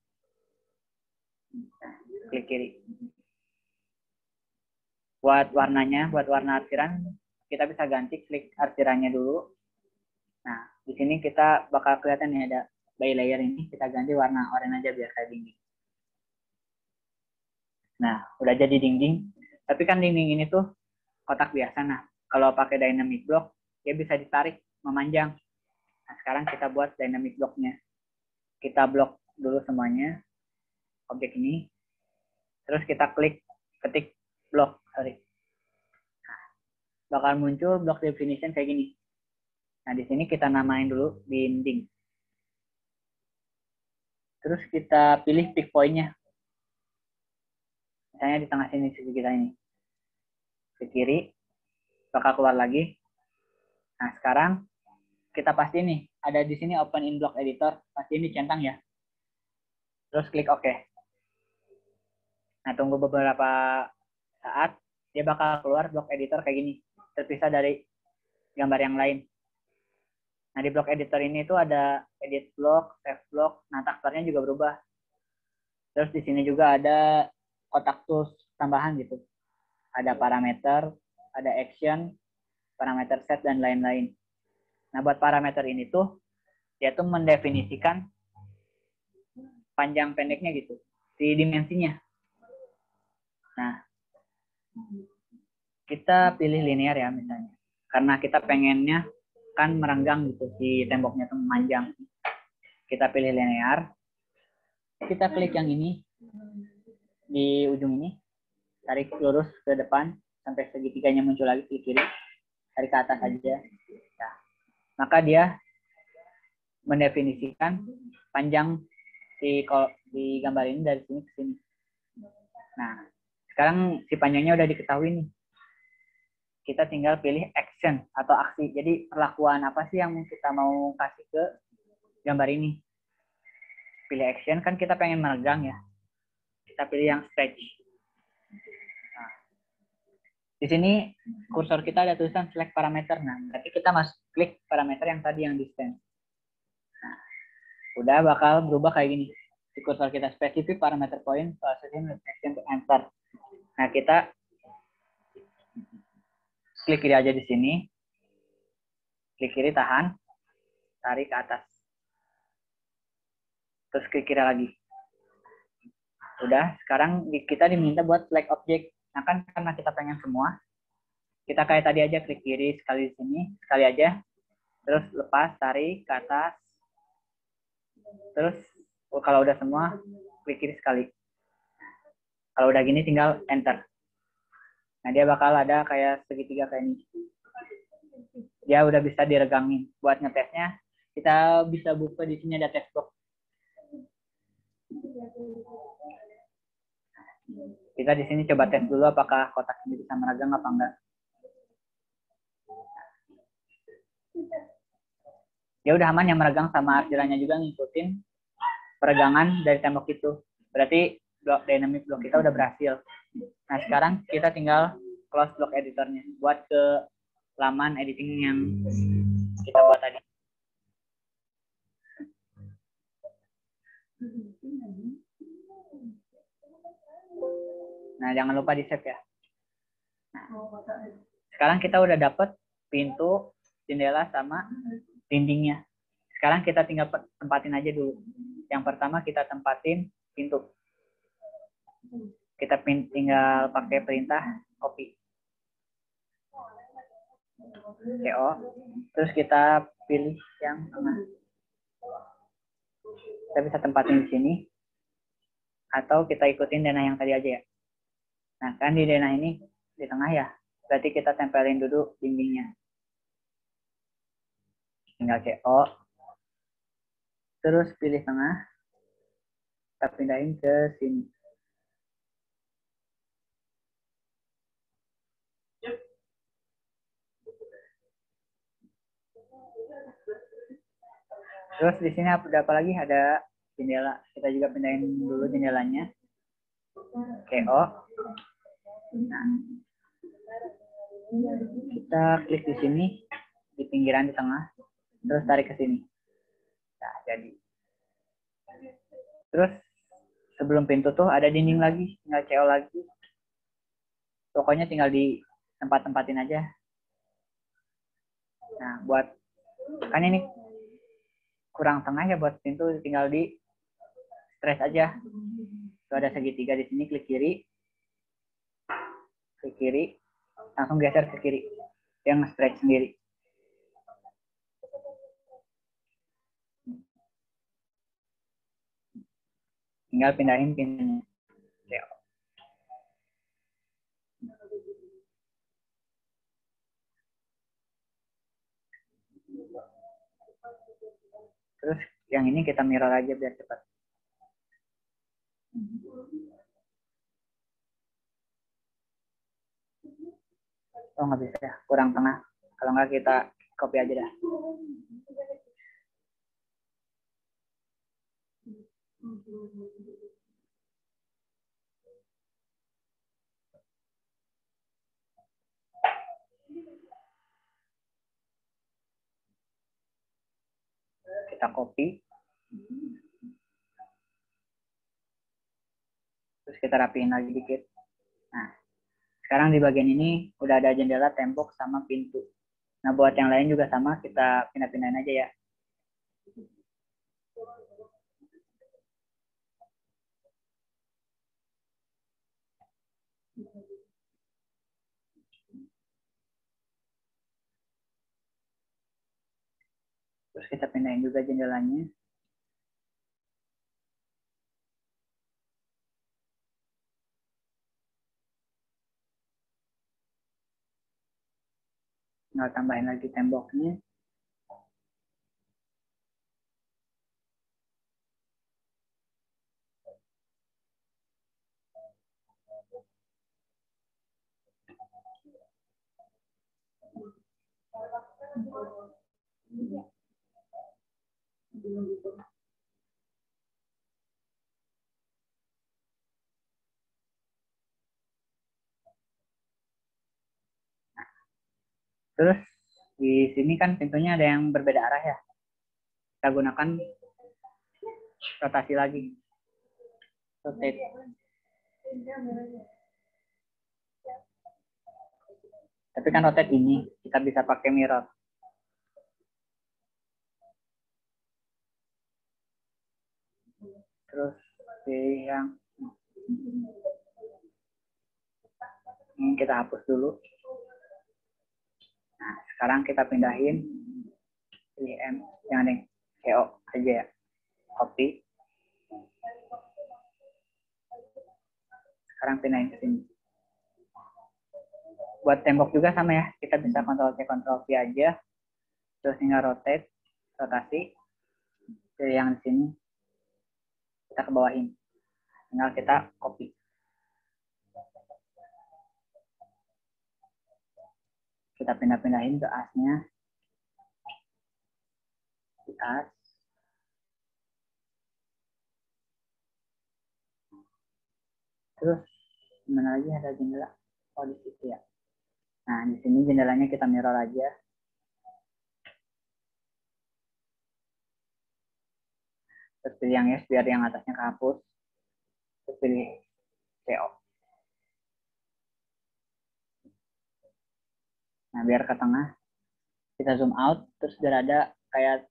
Klik kiri. Buat warnanya, buat warna arsiran, kita bisa ganti klik arsirannya dulu. Nah, di sini kita bakal kelihatan nih ada by layer ini, kita ganti warna oranye aja biar kayak dinding. Nah, udah jadi dinding. Tapi kan dinding ini tuh kotak biasa. Nah, kalau pakai dynamic block, dia bisa ditarik, memanjang. Nah, sekarang kita buat dynamic block-nya. Kita blok dulu semuanya, objek ini. Terus kita ketik block, sorry. Nah, bakal muncul block definition kayak gini. Nah, di sini kita namain dulu dinding. Terus kita pilih pick point-nya. Misalnya di tengah sini, sisi kita ini. Ke kiri, bakal keluar lagi. Nah, sekarang kita pasti nih, ada di sini open in block editor. Pasti ini centang ya. Terus klik OK. Nah, tunggu beberapa saat, dia bakal keluar block editor kayak gini. Terpisah dari gambar yang lain. Nah, di block editor ini tuh ada edit block, save block. Nah, taskbarnya juga berubah. Terus di sini juga ada kotak tools tambahan gitu. Ada parameter, ada action, parameter set, dan lain-lain. Nah, buat parameter ini tuh, dia tuh mendefinisikan panjang pendeknya gitu. Si dimensinya. Nah, kita pilih linear ya misalnya. Karena kita pengennya kan merenggang gitu, si temboknya tuh memanjang. Kita pilih linear. Kita klik yang ini, di ujung ini. Tarik lurus ke depan, sampai segitiganya muncul lagi, klik kiri. Tarik ke atas aja. Nah, maka dia mendefinisikan panjang di gambar ini dari sini ke sini. Nah, sekarang si panjangnya udah diketahui nih. Kita tinggal pilih action atau aksi. Jadi perlakuan apa sih yang kita mau kasih ke gambar ini. Pilih action, kan kita pengen meregang ya. Kita pilih yang stretch. Nah, di sini kursor kita ada tulisan select parameter. Nah, berarti kita masuk klik parameter yang tadi yang distance. Nah, udah bakal berubah kayak gini. Di kursor kita spesifik parameter point, processing action to enter. Nah, kita klik kiri aja di sini. Klik kiri tahan. Tarik ke atas. Terus klik kiri lagi. Udah, sekarang kita diminta buat select object. Nah, kan karena kita pengen semua, kita kayak tadi aja klik kiri sekali di sini, sekali aja. Terus lepas, tarik ke atas. Terus kalau udah semua, klik kiri sekali. Kalau udah gini tinggal enter. Nah, dia bakal ada kayak segitiga kayak ini. Dia udah bisa diregangin. Buat ngetesnya, kita bisa buka di sini ada test box. Kita di sini coba tes dulu apakah kotak ini bisa meregang apa enggak. Dia udah aman, yang meregang sama arsirannya juga ngikutin peregangan dari tembok itu. Berarti block dynamic block kita udah berhasil. Nah, sekarang kita tinggal close block editornya buat ke laman editing yang kita buat tadi. Nah, jangan lupa di save ya. Nah, sekarang kita udah dapet pintu jendela sama dindingnya. Sekarang kita tinggal tempatin aja dulu. Yang pertama kita tempatin pintu. Kita tinggal pakai perintah copy. CO. Terus kita pilih yang tengah. Kita bisa tempatin di sini. Atau kita ikutin denah yang tadi aja ya. Nah, kan di denah ini di tengah ya. Berarti kita tempelin dulu dindingnya. Tinggal CO. Terus pilih tengah. Kita pindahin ke sini. Terus di sini ada apa lagi? Ada jendela. Kita juga pindahin dulu jendelanya. KO. Nah, kita klik di sini, di pinggiran di tengah, terus tarik ke sini. Nah, jadi. Terus sebelum pintu tuh ada dinding lagi, tinggal CO lagi. Pokoknya tinggal di tempat-tempatin aja. Nah, buat kan ini kurang tengah ya, buat pintu tinggal di stretch aja. Itu ada segitiga di sini, klik kiri, langsung geser ke kiri, yang stretch sendiri. Tinggal pindahin pintunya. Terus yang ini kita mirror aja biar cepat. Oh nggak bisa ya, kurang tengah. Kalau nggak kita copy aja dah. Kita copy. Terus kita rapiin lagi dikit. Nah, sekarang di bagian ini udah ada jendela, tembok, sama pintu. Nah, buat yang lain juga sama, kita pindah-pindahin aja ya. Terus kita pindahin juga jendelanya. Tinggal tambahin lagi temboknya. Terus di sini kan pintunya ada yang berbeda arah ya. Kita gunakan rotasi lagi. Rotate. Tapi kan rotate ini kita bisa pakai mirror. Terus yang ini kita hapus dulu. Nah, sekarang kita pindahin pilih M yang ada CO aja ya. Copy. Sekarang pindahin ke sini. Buat tembok juga sama ya. Kita bisa Ctrl C, Ctrl V aja. Terus tinggal rotate, rotasi. Pilih yang di sini. Kita ke bawahin. Tinggal kita copy. Kita pindah-pindahin ke asnya. Di as. Terus mana lagi ada jendela? Oh di situ ya. Nah di sini jendelanya kita mirror aja. Terus pilih yang yes biar yang atasnya kehapus. Terus pilih CO. Nah biar ke tengah kita zoom out, terus udah ada kayak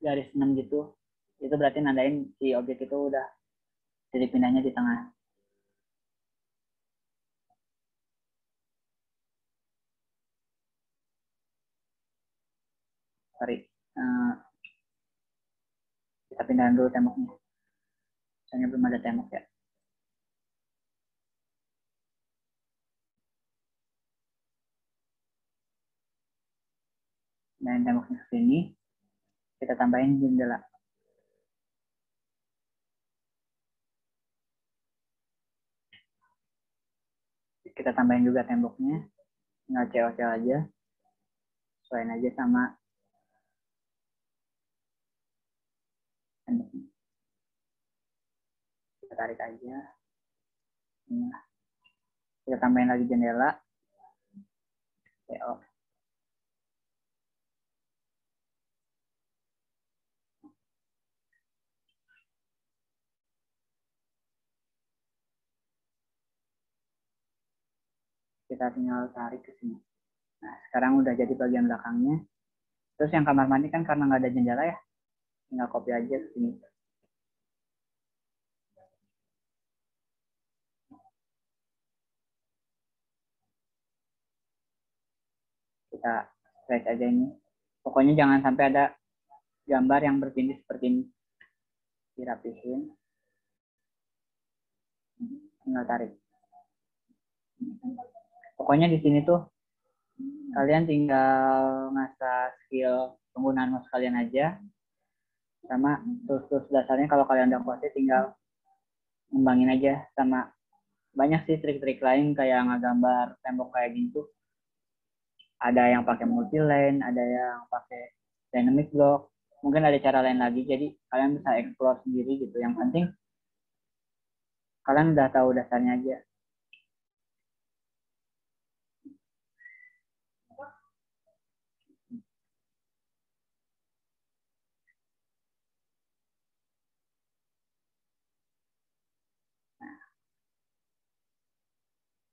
garis 6 gitu. Itu berarti nandain si objek itu udah titik pindahnya di tengah. Sorry. Kita pindahin dulu temboknya. Soalnya belum ada tembok ya. Dan temboknya ke sini. Kita tambahin jendela. Kita tambahin juga temboknya. Nggak CO aja. Sesuaiin aja sama temboknya. Kita tarik aja. Ini. Kita tambahin lagi jendela. CO. Kita tinggal tarik ke sini. Nah, sekarang udah jadi bagian belakangnya. Terus yang kamar mandi kan karena nggak ada jendela ya, tinggal copy aja ke sini. Kita stretch aja ini. Pokoknya jangan sampai ada gambar yang berpindah seperti ini. Dirapihin. Tinggal tarik. Pokoknya di sini tuh kalian tinggal ngasah skill penggunaan mouse kalian aja. Sama tools-tools dasarnya kalau kalian udah kuasai tinggal ngembangin aja. Sama banyak sih trik-trik lain kayak ngegambar tembok kayak gitu. Ada yang pakai multi-line, ada yang pakai dynamic block. Mungkin ada cara lain lagi, jadi kalian bisa explore sendiri gitu. Yang penting kalian udah tahu dasarnya aja.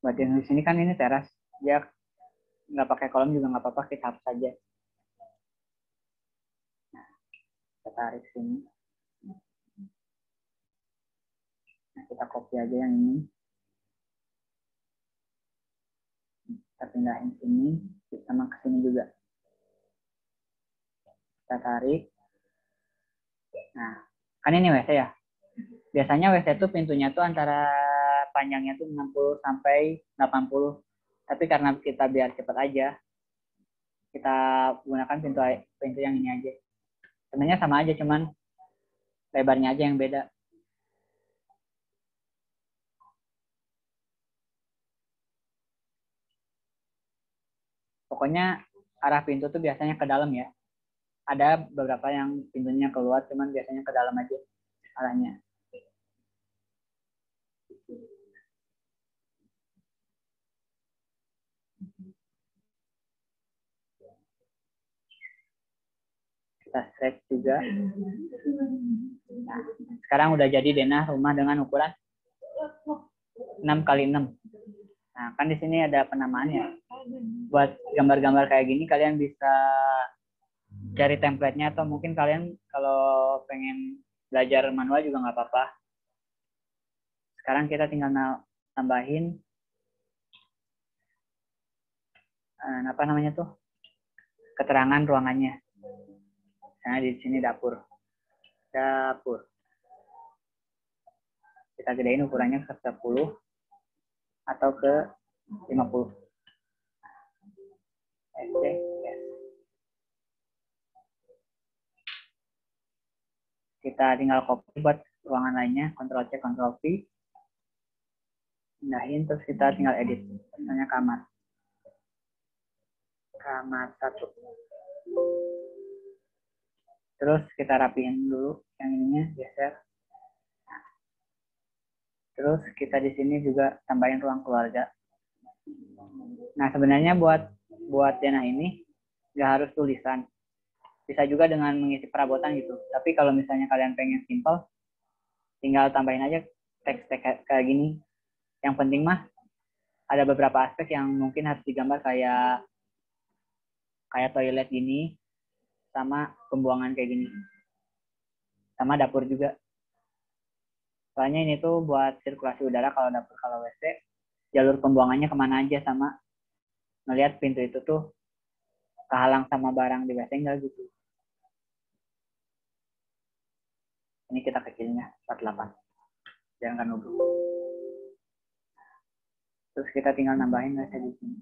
Buat yang di sini kan ini teras, dia nggak pakai kolom juga nggak apa-apa, kita hapus saja. Nah, kita tarik sini. Nah, kita copy aja yang ini. Kita pindahin sini, sama ke sini juga. Kita tarik. Nah, kan ini WC ya. Biasanya WC tuh pintunya tuh antara panjangnya tuh 60 sampai 80. Tapi karena kita biar cepat aja, kita gunakan pintu yang ini aja. Sebenarnya sama aja, cuman lebarnya aja yang beda. Pokoknya arah pintu tuh biasanya ke dalam ya. Ada beberapa yang pintunya keluar, cuman biasanya ke dalam aja arahnya. Kita stretch juga. Nah, sekarang udah jadi denah rumah dengan ukuran 6x6. Nah, kan di sini ada penamaannya. Buat gambar-gambar kayak gini kalian bisa cari template-nya, atau mungkin kalian kalau pengen belajar manual juga nggak apa-apa. Sekarang kita tinggal tambahin apa namanya tuh, keterangan ruangannya. Nah, di sini dapur. Kita gedein ukurannya ke 10 atau ke 50. Oke, yes. Kita tinggal copy buat ruangan lainnya, Ctrl C, Ctrl V. Pindahin, terus kita tinggal edit. Misalnya kamar 1. Terus kita rapiin dulu yang ininya, geser. Terus kita di sini juga tambahin ruang keluarga. Nah, sebenarnya buat denah ini nggak harus tulisan. Bisa juga dengan mengisi perabotan gitu. Tapi kalau misalnya kalian pengen simple, tinggal tambahin aja teks-teks kayak gini. Yang penting mah ada beberapa aspek yang mungkin harus digambar, kayak kayak toilet gini, sama pembuangan kayak gini. Sama dapur juga. Soalnya ini tuh buat sirkulasi udara kalau dapur, kalau WC, jalur pembuangannya kemana aja, sama ngelihat pintu itu tuh kehalang sama barang di WC enggak gitu. Ini kita kecilnya 48. Jangan kan nubruk. Terus kita tinggal nambahin WC di sini.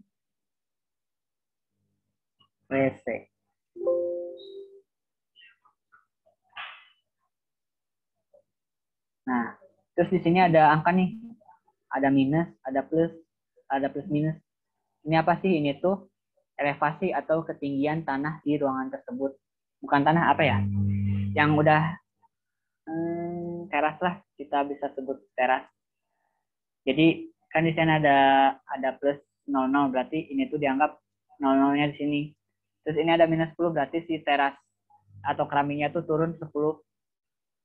WC. Nah, terus di sini ada angka nih. Ada minus, ada plus minus. Ini apa sih? Ini tuh elevasi atau ketinggian tanah di ruangan tersebut. Bukan tanah apa ya? Yang udah teras lah, kita bisa sebut teras. Jadi kan di sini ada plus 00, berarti ini tuh dianggap 00-nya di sini. Terus ini ada minus 10, berarti si teras atau keramiknya tuh turun 10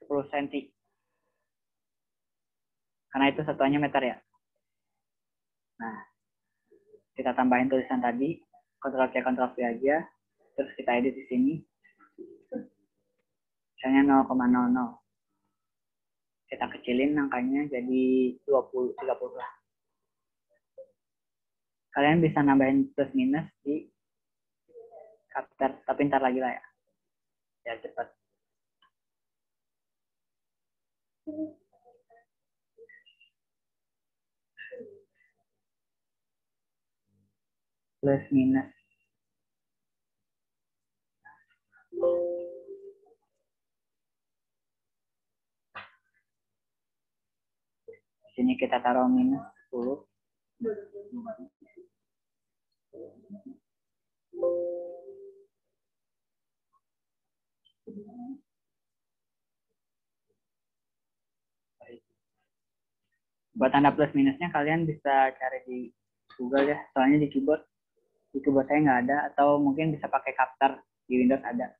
cm. Karena itu satuannya meter ya. Nah, kita tambahin tulisan tadi, Ctrl C Ctrl V aja, terus kita edit di sini. Misalnya 0,00. Kita kecilin angkanya jadi 20, 30 lah. Kalian bisa nambahin plus minus di kapter, tapi ntar lagi lah ya. Ya cepat. Plus minus. Di sini kita taruh minus 10. Buat tanda plus minusnya kalian bisa cari di Google ya, soalnya di keyboard saya nggak ada, atau mungkin bisa pakai kapter di Windows ada.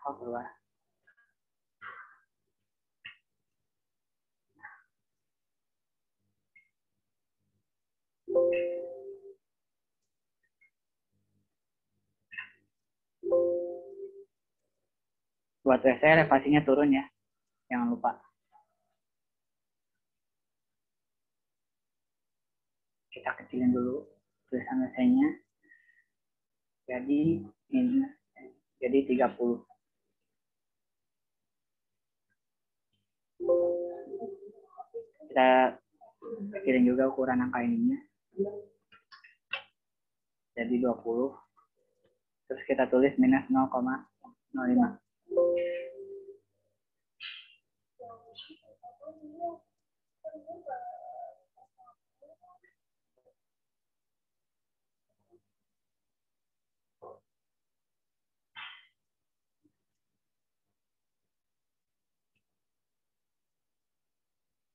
Oh, keluar. Buat WC elevasinya turun ya, jangan lupa. Kita kecilin dulu tulisan WC-nya. Jadi ini jadi 30. Kita kecilin juga ukuran angka ininya. Jadi 20. Terus kita tulis minus 0,05.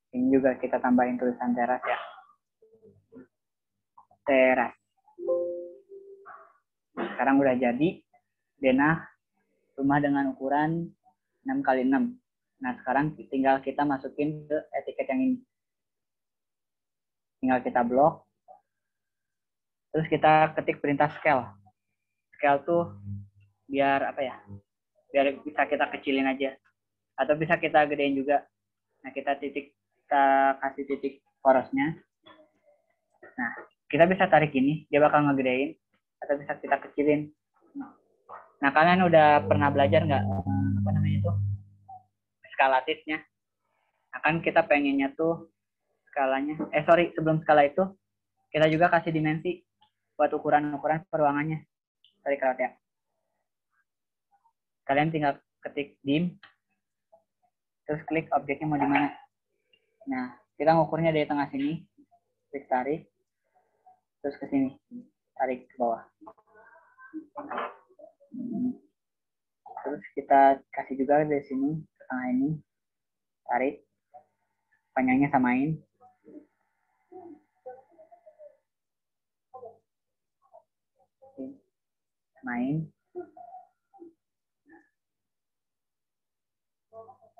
Ini juga kita tambahin tulisan teras ya. Teras. Sekarang udah jadi denah rumah dengan ukuran 6x6. Nah, sekarang tinggal kita masukin ke etiket yang ini. Tinggal kita blok. Terus kita ketik perintah scale. Scale tuh biar apa ya? Biar bisa kita kecilin aja. Atau bisa kita gedein juga. Nah, kita kasih titik porosnya. Nah, kita bisa tarik ini, dia bakal ngegedein. Atau bisa kita kecilin. Nah, kalian udah pernah belajar nggak apa namanya itu skalatifnya? Nah, kan kita pengennya tuh skalanya, sebelum skala itu kita juga kasih dimensi buat ukuran-ukuran peruangannya. Sorry kalau ya. Kalian tinggal ketik dim, terus klik objeknya mau di mana. Nah, kita ngukurnya dari tengah sini, klik tarik, terus ke sini, tarik ke bawah. Terus kita kasih juga dari sini ke tengah ini, tarik, panjangnya samain. Samain.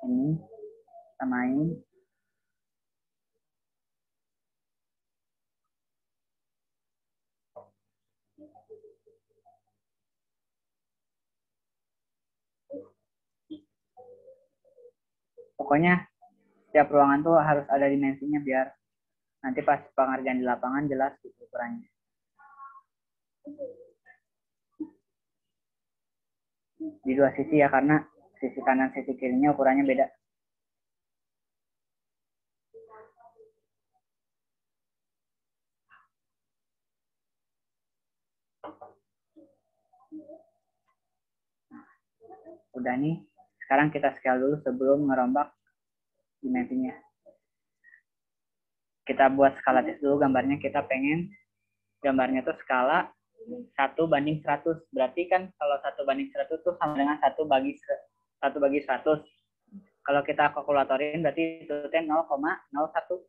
Ini samain. Pokoknya setiap ruangan tuh harus ada dimensinya biar nanti pas pengerjaan di lapangan jelas gitu ukurannya. Di dua sisi ya, karena sisi kanan sisi kirinya ukurannya beda. Udah nih, sekarang kita scale dulu sebelum ngerombak dimensinya. Kita buat skala tes dulu gambarnya. Kita pengen gambarnya tuh skala 1:100. Berarti kan kalau 1:100 tuh sama dengan 1/100. Kalau kita kalkulatorin berarti itu 0,01.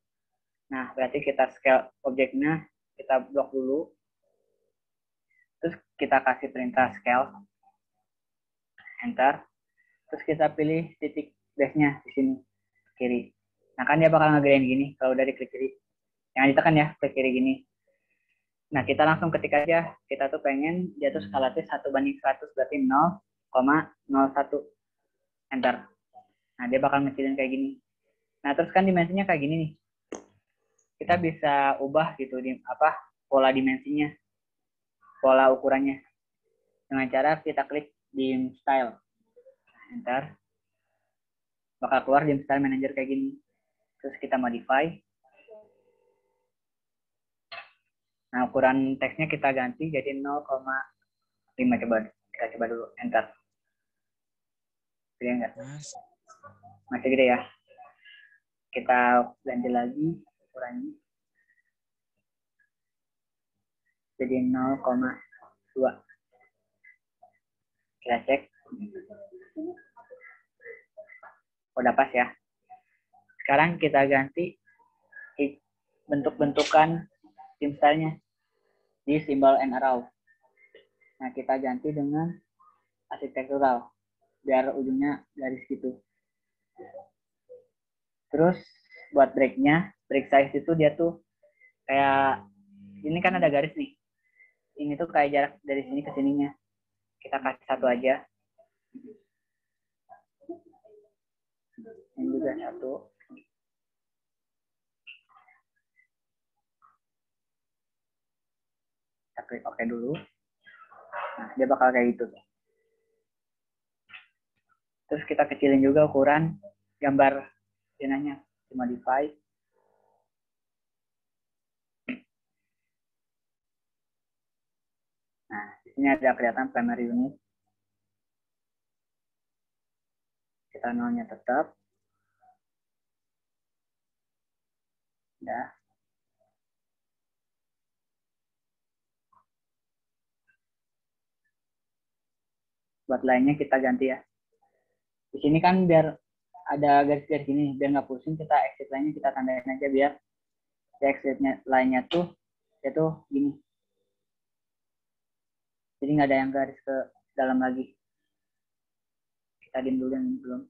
Nah, berarti kita scale objeknya, kita blok dulu. Terus kita kasih perintah scale. Enter. Terus kita pilih titik base-nya di sini, kiri. Nah, kan dia bakal ngegedein gini kalau udah diklik kiri. Jangan ditekan ya, klik kiri gini. Nah, kita langsung ketik aja. Kita tuh pengen dia tuh skala T 1:100, berarti 0,01. Enter. Nah, dia bakal ngecilin kayak gini. Nah, terus kan dimensinya kayak gini nih. Kita bisa ubah gitu di pola dimensinya, pola ukurannya. Dengan cara kita klik dim style. Enter. Bakal keluar dim style manager kayak gini. Terus kita modify. Nah, ukuran teksnya kita ganti jadi 0,5. Kita coba dulu. Enter. Gede enggak? Masih gede ya. Kita ganti lagi ukurannya. Jadi 0,2. Kita cek. Udah pas ya. Sekarang kita ganti bentuk-bentukan theme style-nya di simbol and arrow. Nah, kita ganti dengan arsitektural biar ujungnya garis gitu. Terus buat break-nya, break size itu dia tuh kayak ini kan ada garis nih. Ini tuh kayak jarak dari sini ke sininya. Kita kasih 1 aja. Ini juga 1. Kita klik OK dulu. Nah, dia bakal kayak gitu. Terus kita kecilin juga ukuran gambar zona-nya. Modify. Nah, di sini ada kelihatan primary unit. Kita nolnya tetap. Udah. Buat lainnya kita ganti ya. Di sini kan biar ada garis-garis gini, biar nggak pusing, kita exit lainnya kita tandain aja biar si exitnya lainnya tuh itu gini. Jadi nggak ada yang garis ke dalam lagi. Kita dim dulu yang belum.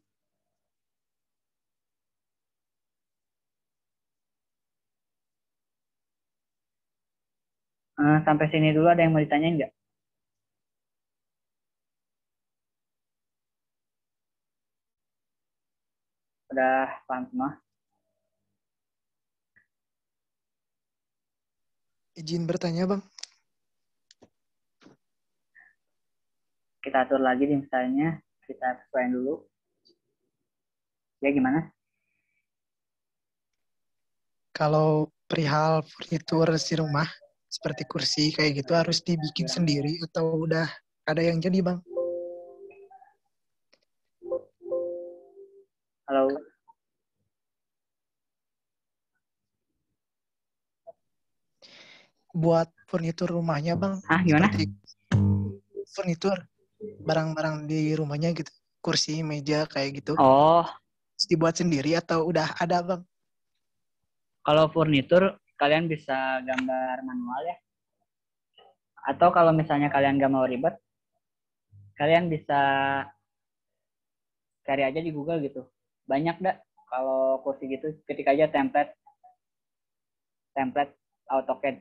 Sampai sini dulu ada yang mau ditanyain nggak? Udah paham semua? Izin bertanya, Bang. Kita atur lagi di misalnya, kita sesuaiin dulu. Ya gimana? Kalau perihal furnitur si rumah, seperti kursi kayak gitu harus dibikin sendiri atau udah ada yang jadi, Bang? Kalau Buat furnitur rumahnya, Bang. gimana? Seperti furnitur, barang-barang di rumahnya gitu. Kursi, meja, kayak gitu. Oh, Terus dibuat sendiri atau udah ada, Bang? kalau furnitur kalian bisa gambar manual ya. Atau kalau misalnya kalian nggak mau ribet, kalian bisa cari aja di Google gitu. Banyak dah kalau kursi gitu, ketik aja template AutoCAD.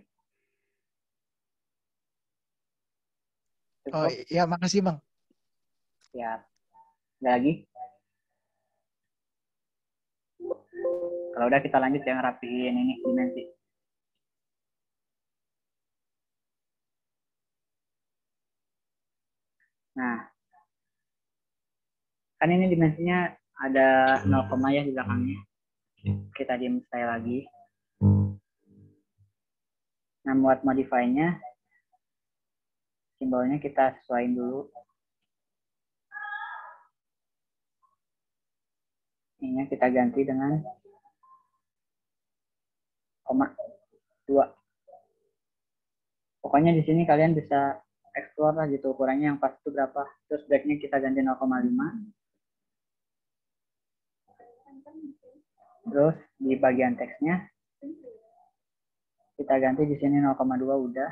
Oh iya, makasih Bang. Siap. Ada lagi? Kalau udah kita lanjut yang rapihin ini dimensi. Nah, kan ini dimensinya ada 0, ya di belakangnya. Kita diam sekali lagi. Nah, buat modify-nya, simbolnya kita sesuaiin dulu. Ini kita ganti dengan 0,2. Pokoknya di sini kalian bisa explore lah gitu ukurannya yang pas itu berapa. Terus back-nya kita ganti 0,5. Terus di bagian teksnya kita ganti di sini 0,2 udah.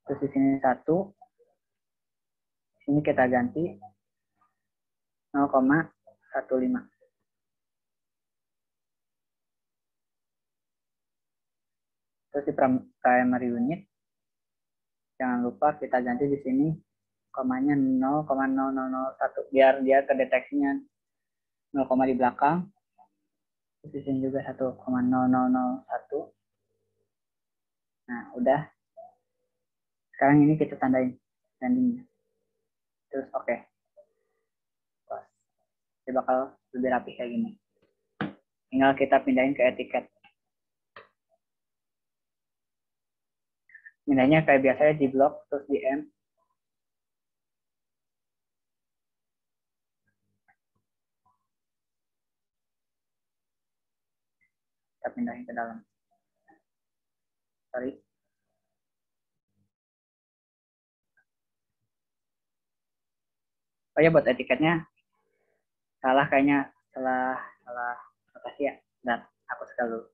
Terus di sini 1. Sini kita ganti 0,15. Terus di primary unit jangan lupa kita ganti di sini komanya 0,0001 biar dia kedeteksinya 0, di belakang. Terus di sini juga 1,0001. Nah, udah. Sekarang ini kita tandain landingnya. Terus oke. Dia bakal lebih rapi kayak gini. Tinggal kita pindahin ke etiket. Pindahnya kayak biasanya di blok, terus di M. Kita pindahin ke dalam. Sorry. Oh ya, buat etiketnya salah kayaknya, salah notasi ya. Dan aku sekali dulu.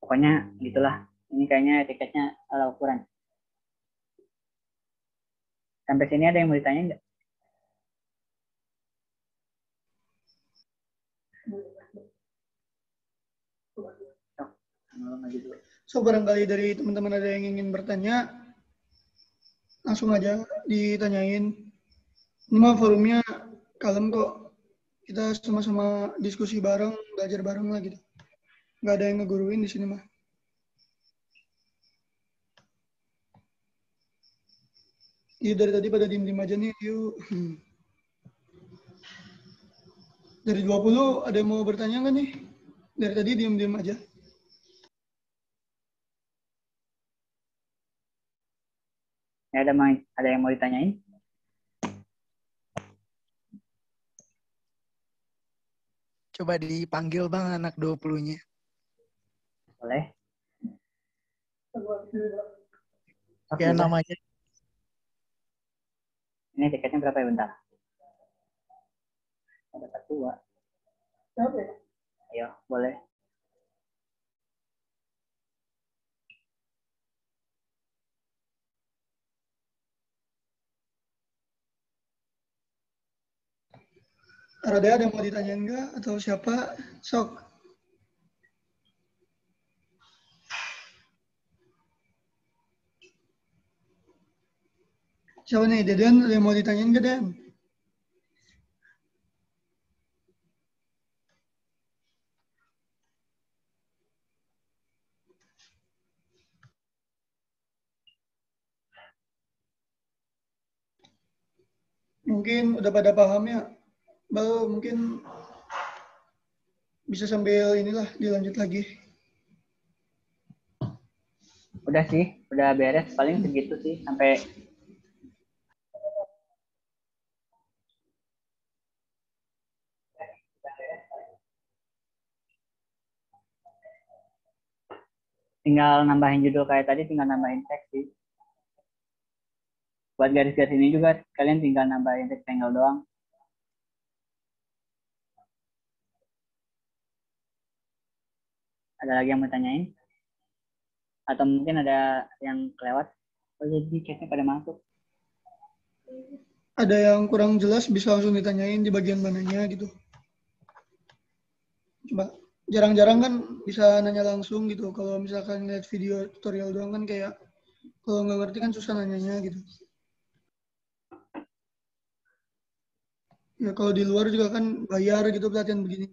Pokoknya gitulah. Ini kayaknya etiketnya salah ukuran. Sampai sini ada yang mau ditanya nggak? So, barangkali dari teman-teman ada yang ingin bertanya, langsung aja ditanyain. Ini mah forumnya kalem kok. Kita sama-sama diskusi bareng, belajar bareng lah gitu. Nggak ada yang ngeguruin di sini mah. Iya, dari tadi pada diem-diem aja nih, yuk. Dari 20, ada yang mau bertanya nggak nih? Dari tadi diem-diem aja. Ya, ada yang mau ditanyain? Coba dipanggil Bang anak 20-nya. Boleh. Oke, namanya. Ini tiketnya berapa ya, bentar? Ada 2. Ayo, boleh. Ada yang mau ditanyain nggak? Atau siapa? Sok. Siapa nih? Deden, ada yang mau ditanyain nggak, Den? Mungkin udah pada paham ya. Baru mungkin bisa sambil inilah dilanjut lagi. Udah sih, udah beres. Paling segitu sih sampai tinggal nambahin judul kayak tadi, tinggal nambahin teks sih. Buat garis-garis ini juga kalian tinggal nambahin rectangle doang. Ada lagi yang mau tanyain? Atau mungkin ada yang kelewat? Oh jadi chatnya pada masuk. ada yang kurang jelas bisa langsung ditanyain di bagian mananya gitu. Coba jarang-jarang kan bisa nanya langsung gitu. Kalau misalkan lihat video tutorial doang kan kayak kalau nggak ngerti kan susah nanyanya gitu. Ya kalau di luar juga kan bayar gitu pelatihan begini.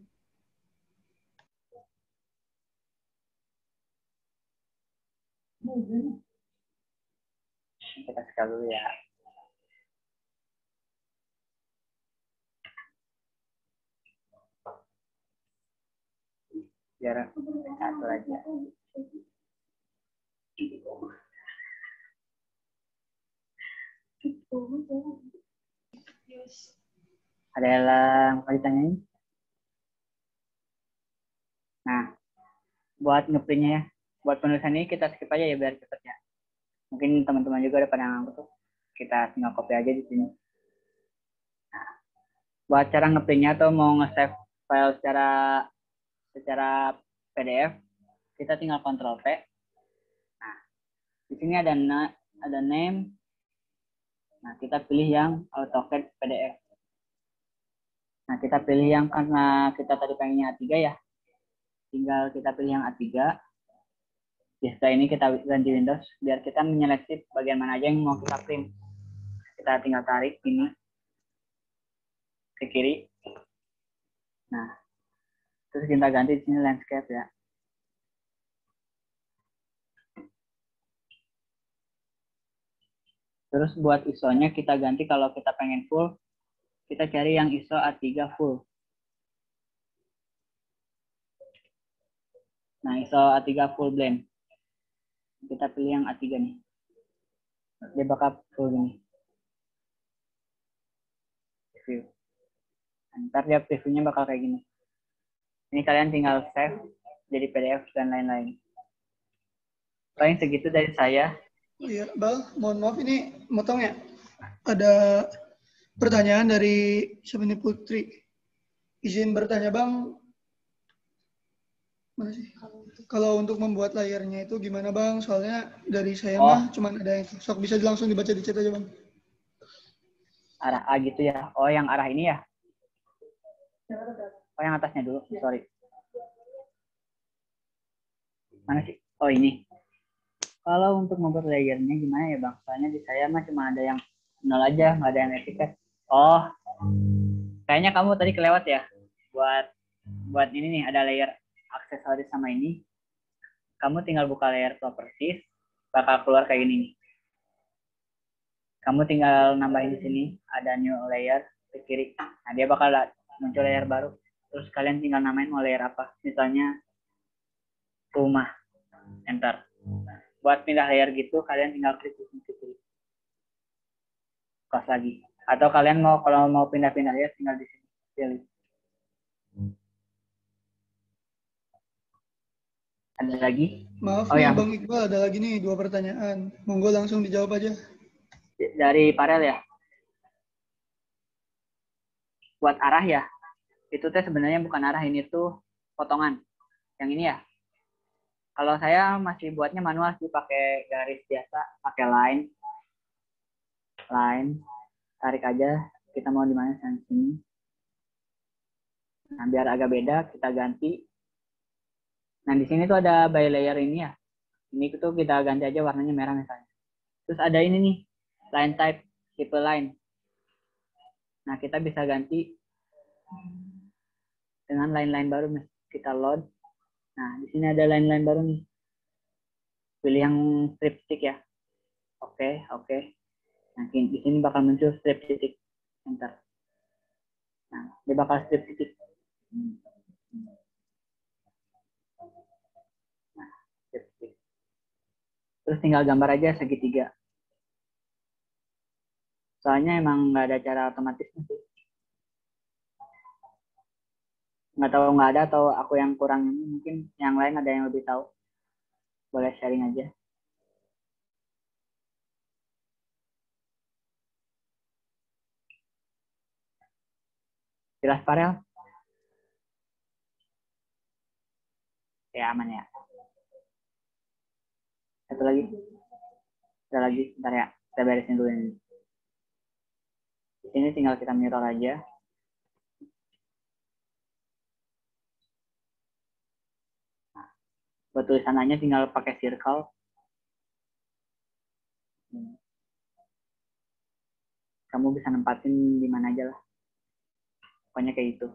Kita sekali dulu ya. Biar satu aja. Ada yang mau ditanyain? Nah, buat ngeprintnya ya, buat penulisan ini kita skip aja ya biar cepet ya. Mungkin teman-teman juga ada pandangan tuh. Kita tinggal copy aja di sini. Nah, buat cara ngeprintnya atau mau nge-save file secara PDF, kita tinggal Ctrl T. Nah, di sini ada name. Nah, kita pilih yang AutoCAD PDF. Nah, kita pilih yang karena kita tadi pengennya A3 ya. Tinggal kita pilih yang A3. Ya, setelah ini kita ganti Windows biar kita menyeleksi bagian mana aja yang mau kita print. Kita tinggal tarik ini ke kiri. Nah, terus kita ganti di sini landscape ya. Terus buat ISO-nya kita ganti kalau kita pengen full, kita cari yang ISO A3 full. Nah, ISO A3 full blend. Kita pilih yang A3 nih. Dia bakal full gini. Preview. Ntar dia previewnya bakal kayak gini. Ini kalian tinggal save jadi PDF dan lain-lain. Paling segitu dari saya. Oh iya, Bal, mohon maaf ini motong ya. Ada pertanyaan dari siapa ini Putri. Izin bertanya Bang, mana sih? Kalau untuk membuat layarnya itu gimana Bang? Soalnya dari saya mah cuma ada yang sok bisa langsung dibaca di chat aja Bang. Arah A gitu ya. Oh, yang arah ini ya? Oh, yang atasnya dulu. Sorry. Mana sih? Oh, ini. Kalau untuk membuat layernya gimana ya Bang? Soalnya di saya mah cuma ada yang 0 aja, nggak ada yang etiket. Oh, kayaknya kamu tadi kelewat ya. Buat ini nih, ada layer aksesoris sama ini. Kamu tinggal buka layer properties, bakal keluar kayak gini nih. Kamu tinggal nambahin di sini, ada new layer ke kiri. Nah, dia bakal muncul layer baru. Terus kalian tinggal namain mau layer apa. Misalnya rumah. Enter. Buat pindah layer gitu, kalian tinggal klik di sini ke kiri. Close lagi. Atau kalian kalau mau pindah-pindah layer, tinggal di sini. Pilih. Ada lagi? Maaf Oh nih ya, Bang Iqbal, ada lagi nih 2 pertanyaan. Monggo langsung dijawab aja. dari Parel ya. Buat arah ya, itu teh sebenarnya bukan arah, ini tuh potongan. Yang ini ya. Kalau saya masih buatnya manual sih, pakai garis biasa, pakai line, tarik aja. Kita mau di mana sini. Nah, biar agak beda, kita ganti. Nah, di sini tuh ada by layer ini ya. Ini tuh kita ganti aja warnanya merah misalnya. Terus ada ini nih, line type, tipe line. Nah, kita bisa ganti dengan line-line baru. Kita load. Nah, di sini ada line-line baru nih. Pilih yang strip stick ya. Oke. Nah, di sini bakal muncul strip titik. Enter. Nah, dia bakal strip titik. Nah, strip titik. Terus tinggal gambar aja segitiga. Soalnya emang nggak ada cara otomatisnya sih. Nggak ada atau aku yang kurang ini. Mungkin yang lain ada yang lebih tahu. Boleh sharing aja. Jelas Farel? Ya aman ya. Satu lagi. Bentar ya. Kita beresin dulu ini. Ini tinggal kita mirror aja. Nah, buat tulisannya tinggal pakai circle. Kamu bisa nempatin di mana aja lah. Pokoknya kayak gitu.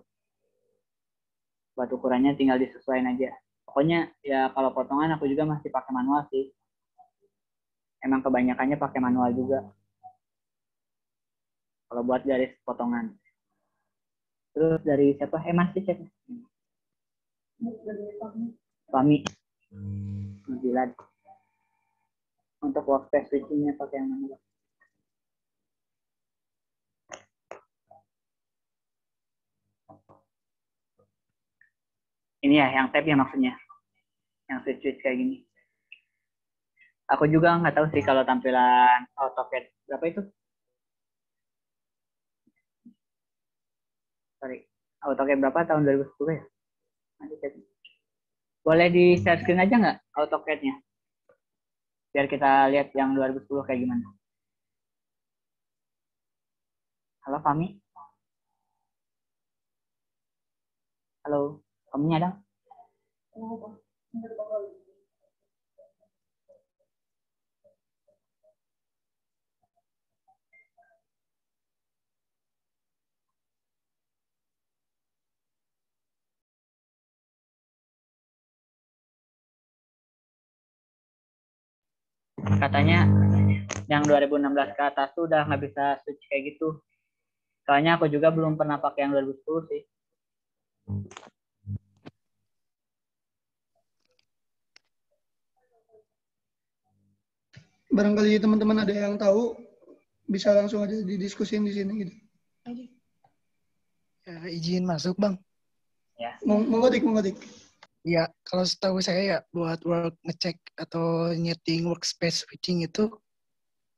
Buat ukurannya tinggal disesuaikan aja. Pokoknya ya kalau potongan aku juga masih pakai manual sih. Emang kebanyakannya pakai manual juga. Kalau buat garis potongan. Terus dari siapa? Masih siapa? Fami. Bilang. Untuk workspace switching-nya pakai yang mana? Ini ya, yang tab ya maksudnya. Yang switch kayak gini. Aku juga nggak tahu sih kalau tampilan AutoCAD berapa itu. Sorry, AutoCAD berapa tahun 2010 ya? Nanti cek. Boleh di share screen aja nggak AutoCAD-nya? Biar kita lihat yang 2010 kayak gimana. Halo Fami? Halo, kamu ada? Katanya yang 2016 ke atas tuh udah nggak bisa switch kayak gitu. Soalnya aku juga belum pernah pakai yang 2010 sih. Barangkali teman-teman ada yang tahu, bisa langsung aja didiskusin di sini gitu. Ya, izin masuk Bang. Ya. Monggo dik. Ya, kalau setahu saya ya buat ngecek atau nyeting workspace switching itu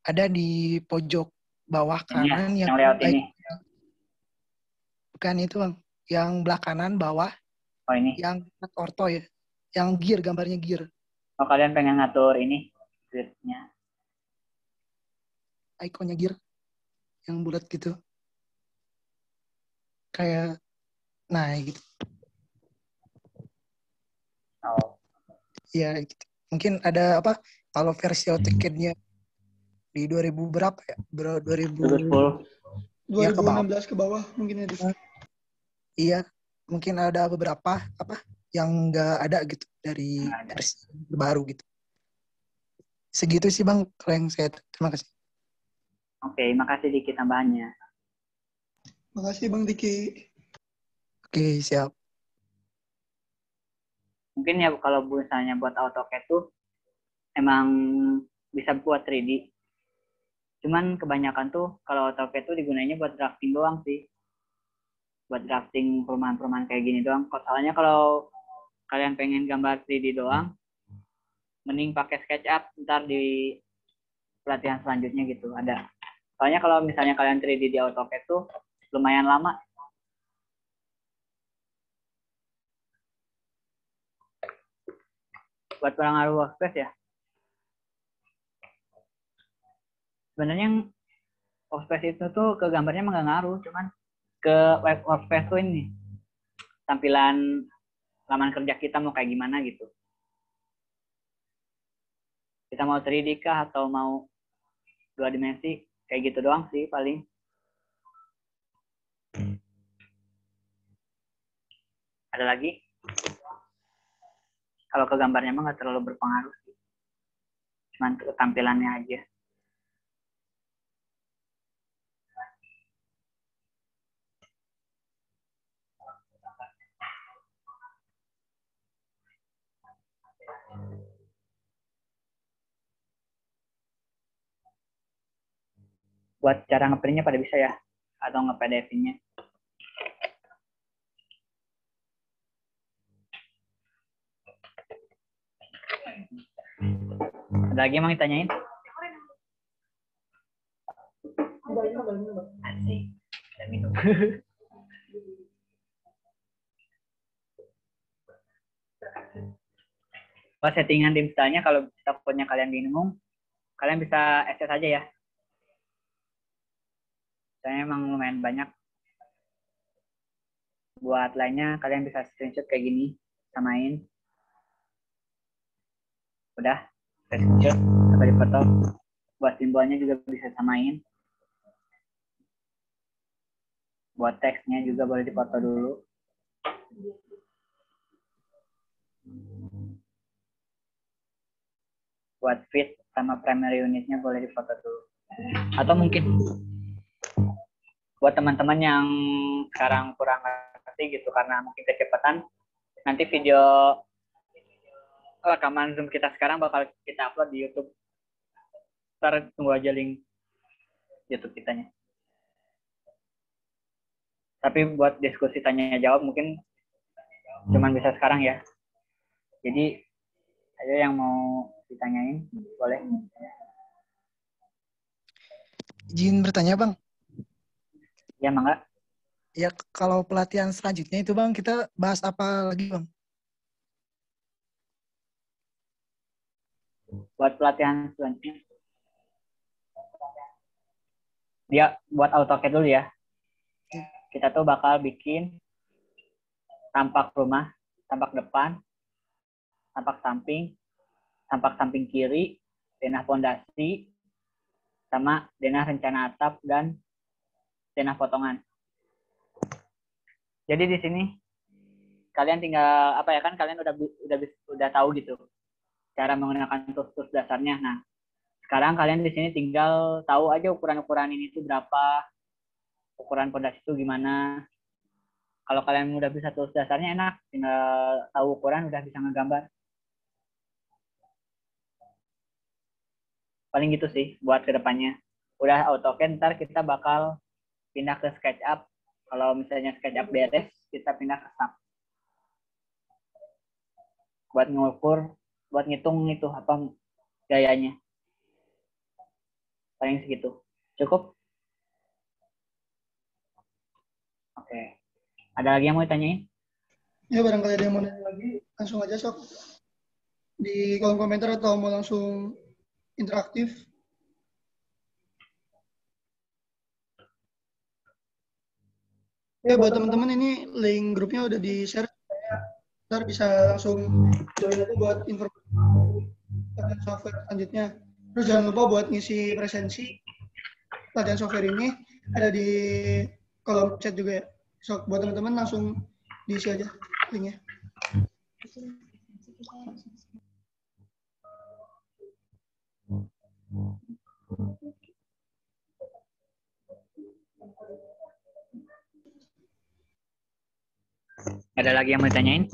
ada di pojok bawah kanan Ini ya, yang layout ini. Bukan itu Bang, yang belah kanan bawah. Oh ini. Yang orto ya, yang gear, gambarnya gear. Oh kalian pengen ngatur ini gridnya? Ikonnya gear, yang bulat gitu. Kayak, nah gitu. Oh. Ya gitu. Mungkin ada apa, kalau versi AutoCAD-nya di 2000 berapa ya? 2010. 2016 ke bawah mungkin ya. Iya, mungkin ada beberapa apa yang nggak ada gitu dari versi baru gitu. Segitu sih Bang, kalau yang saya terima kasih. Oke, makasih Diki tambahannya. Makasih Bang Diki. Oke, siap. Mungkin ya kalau misalnya buat AutoCAD tuh emang bisa buat 3D. Cuman kebanyakan tuh kalau AutoCAD tuh digunainya buat drafting doang sih. Buat drafting perumahan-perumahan kayak gini doang. Soalnya kalau kalian pengen gambar 3D doang, mending pakai SketchUp ntar di pelatihan selanjutnya gitu ada. Soalnya kalau misalnya kalian 3D di AutoCAD tuh lumayan lama. Buat pengaruh workspace ya. Sebenarnya workspace itu tuh ke gambarnya nggak ngaruh, cuman ke web workspace tuh ini tampilan laman kerja kita mau kayak gimana gitu. Kita mau 3D kah atau mau 2 dimensi, kayak gitu doang sih paling. Ada lagi? Kalau ke gambarnya mah nggak terlalu berpengaruh sih. Cuman ke tampilannya aja. Buat cara ngeprintnya pada bisa ya? Atau nge-PDF-nya? Ada lagi yang mau ditanyain? Asik. Ada minum. Buat settingan di installnya, kalau takutnya kalian bingung, kalian bisa access aja ya. Soalnya emang lumayan banyak. Buat lainnya kalian bisa screenshot kayak gini, samain. Udah, screenshot atau dipoto. Buat simbolnya juga bisa samain. Buat teksnya juga boleh dipoto dulu. Buat fit sama primary unitnya boleh dipoto dulu. Atau mungkin buat teman-teman yang sekarang kurang ngerti gitu karena mungkin kecepatan, nanti video rekaman Zoom kita sekarang bakal kita upload di YouTube. Ntar tunggu aja link YouTube kitanya. Tapi buat diskusi tanya jawab mungkin cuman bisa sekarang ya. Jadi ada yang mau ditanyain, boleh. Izin bertanya Bang. Ya mangga. Ya kalau pelatihan selanjutnya itu Bang, kita bahas apa lagi Bang? Buat pelatihan selanjutnya. Dia buat AutoCAD dulu ya. Kita tuh bakal bikin tampak rumah, tampak depan, tampak samping kiri, denah pondasi, sama denah rencana atap dan denah potongan. Jadi di sini kalian tinggal apa ya, kan kalian udah tahu gitu cara menggunakan tools dasarnya. Nah, sekarang kalian di sini tinggal tahu aja ukuran-ukuran ini tuh berapa, ukuran pondasi itu gimana. Kalau kalian udah bisa tools dasarnya enak, tinggal tahu ukuran udah bisa ngegambar. Paling gitu sih buat kedepannya. Udah AutoCAD, ntar kita bakal pindah ke SketchUp. Kalau misalnya SketchUp beres, kita pindah ke SAP. Buat ngukur, buat ngitung itu apa gayanya. Paling segitu. Cukup? Oke. Ada lagi yang mau ditanyain? Ya, barangkali ada yang mau nanya lagi, langsung aja sok di kolom komentar atau mau langsung interaktif. Ya, buat teman-teman ini link grupnya udah di-share. Ntar bisa langsung join aja buat informasi pelatihan software selanjutnya. Terus jangan lupa buat ngisi presensi pelatihan software ini ada di kolom chat juga ya. So, buat teman-teman langsung diisi aja linknya. Ada lagi yang mau ditanyain?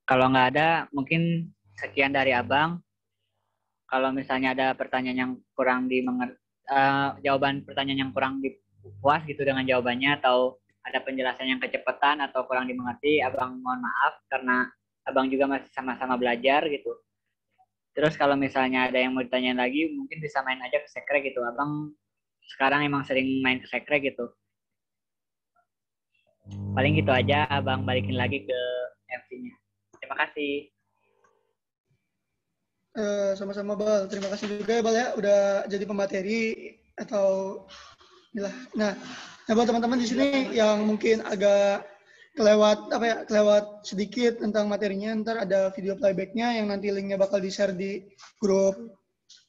Kalau nggak ada, mungkin sekian dari Abang. Kalau misalnya ada pertanyaan yang kurang jawaban pertanyaan yang kurang puas gitu dengan jawabannya, atau ada penjelasan yang kecepatan atau kurang dimengerti, Abang mohon maaf karena Abang juga masih sama-sama belajar gitu. Terus kalau misalnya ada yang mau ditanyain lagi, mungkin bisa main aja ke Sekre gitu. Abang sekarang emang sering main ke Sekre gitu. Paling gitu aja, Abang balikin lagi ke MC-nya. Terima kasih. Sama-sama Bal, terima kasih juga ya Bal ya udah jadi pemateri atau inilah. Nah, buat teman-teman di sini yang mungkin agak kelewat sedikit tentang materinya, ntar ada video playbacknya yang nanti linknya bakal di-share di grup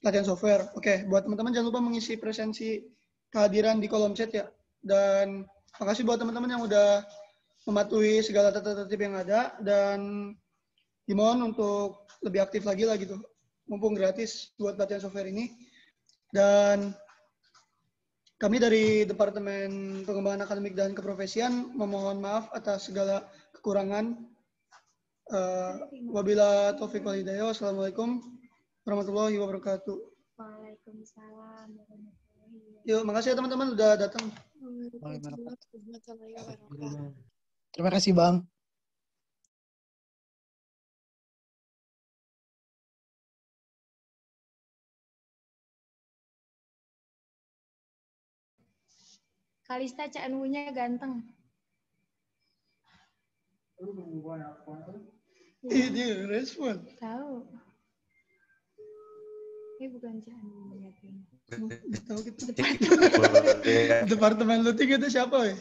pelatihan software. Oke, buat teman-teman jangan lupa mengisi presensi kehadiran di kolom chat ya. Dan makasih buat teman-teman yang udah mematuhi segala tertib yang ada, dan dimohon untuk lebih aktif lagi lah gitu. Mumpung gratis buat pelatihan software ini. Dan kami dari Departemen Pengembangan Akademik dan Keprofesian memohon maaf atas segala kekurangan. Wabila taufiq wal hidayah. Wassalamualaikum warahmatullahi wabarakatuh. Waalaikumsalam warahmatullahi wabarakatuh. Yuk, makasih ya teman-teman udah datang. Terima kasih Bang. Kalista Cak Nunya ganteng. Ini respon. Tahu. Ini bukan Cak Anunya. Nggak tahu gitu. Departemen looting itu siapa ya?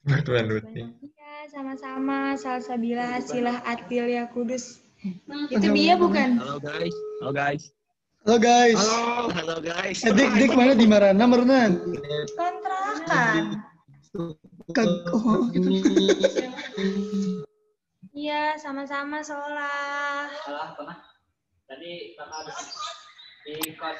Ya, sama-sama. Salsabila Silah Atilia Kudus. Itu dia bukan? Halo guys. Halo guys. Halo guys. Halo guys. Dik mana di Marana merenang? Kontrakan. Oh gitu. Iya, sama-sama Solah. Salah apa? Tadi kakak habis di kos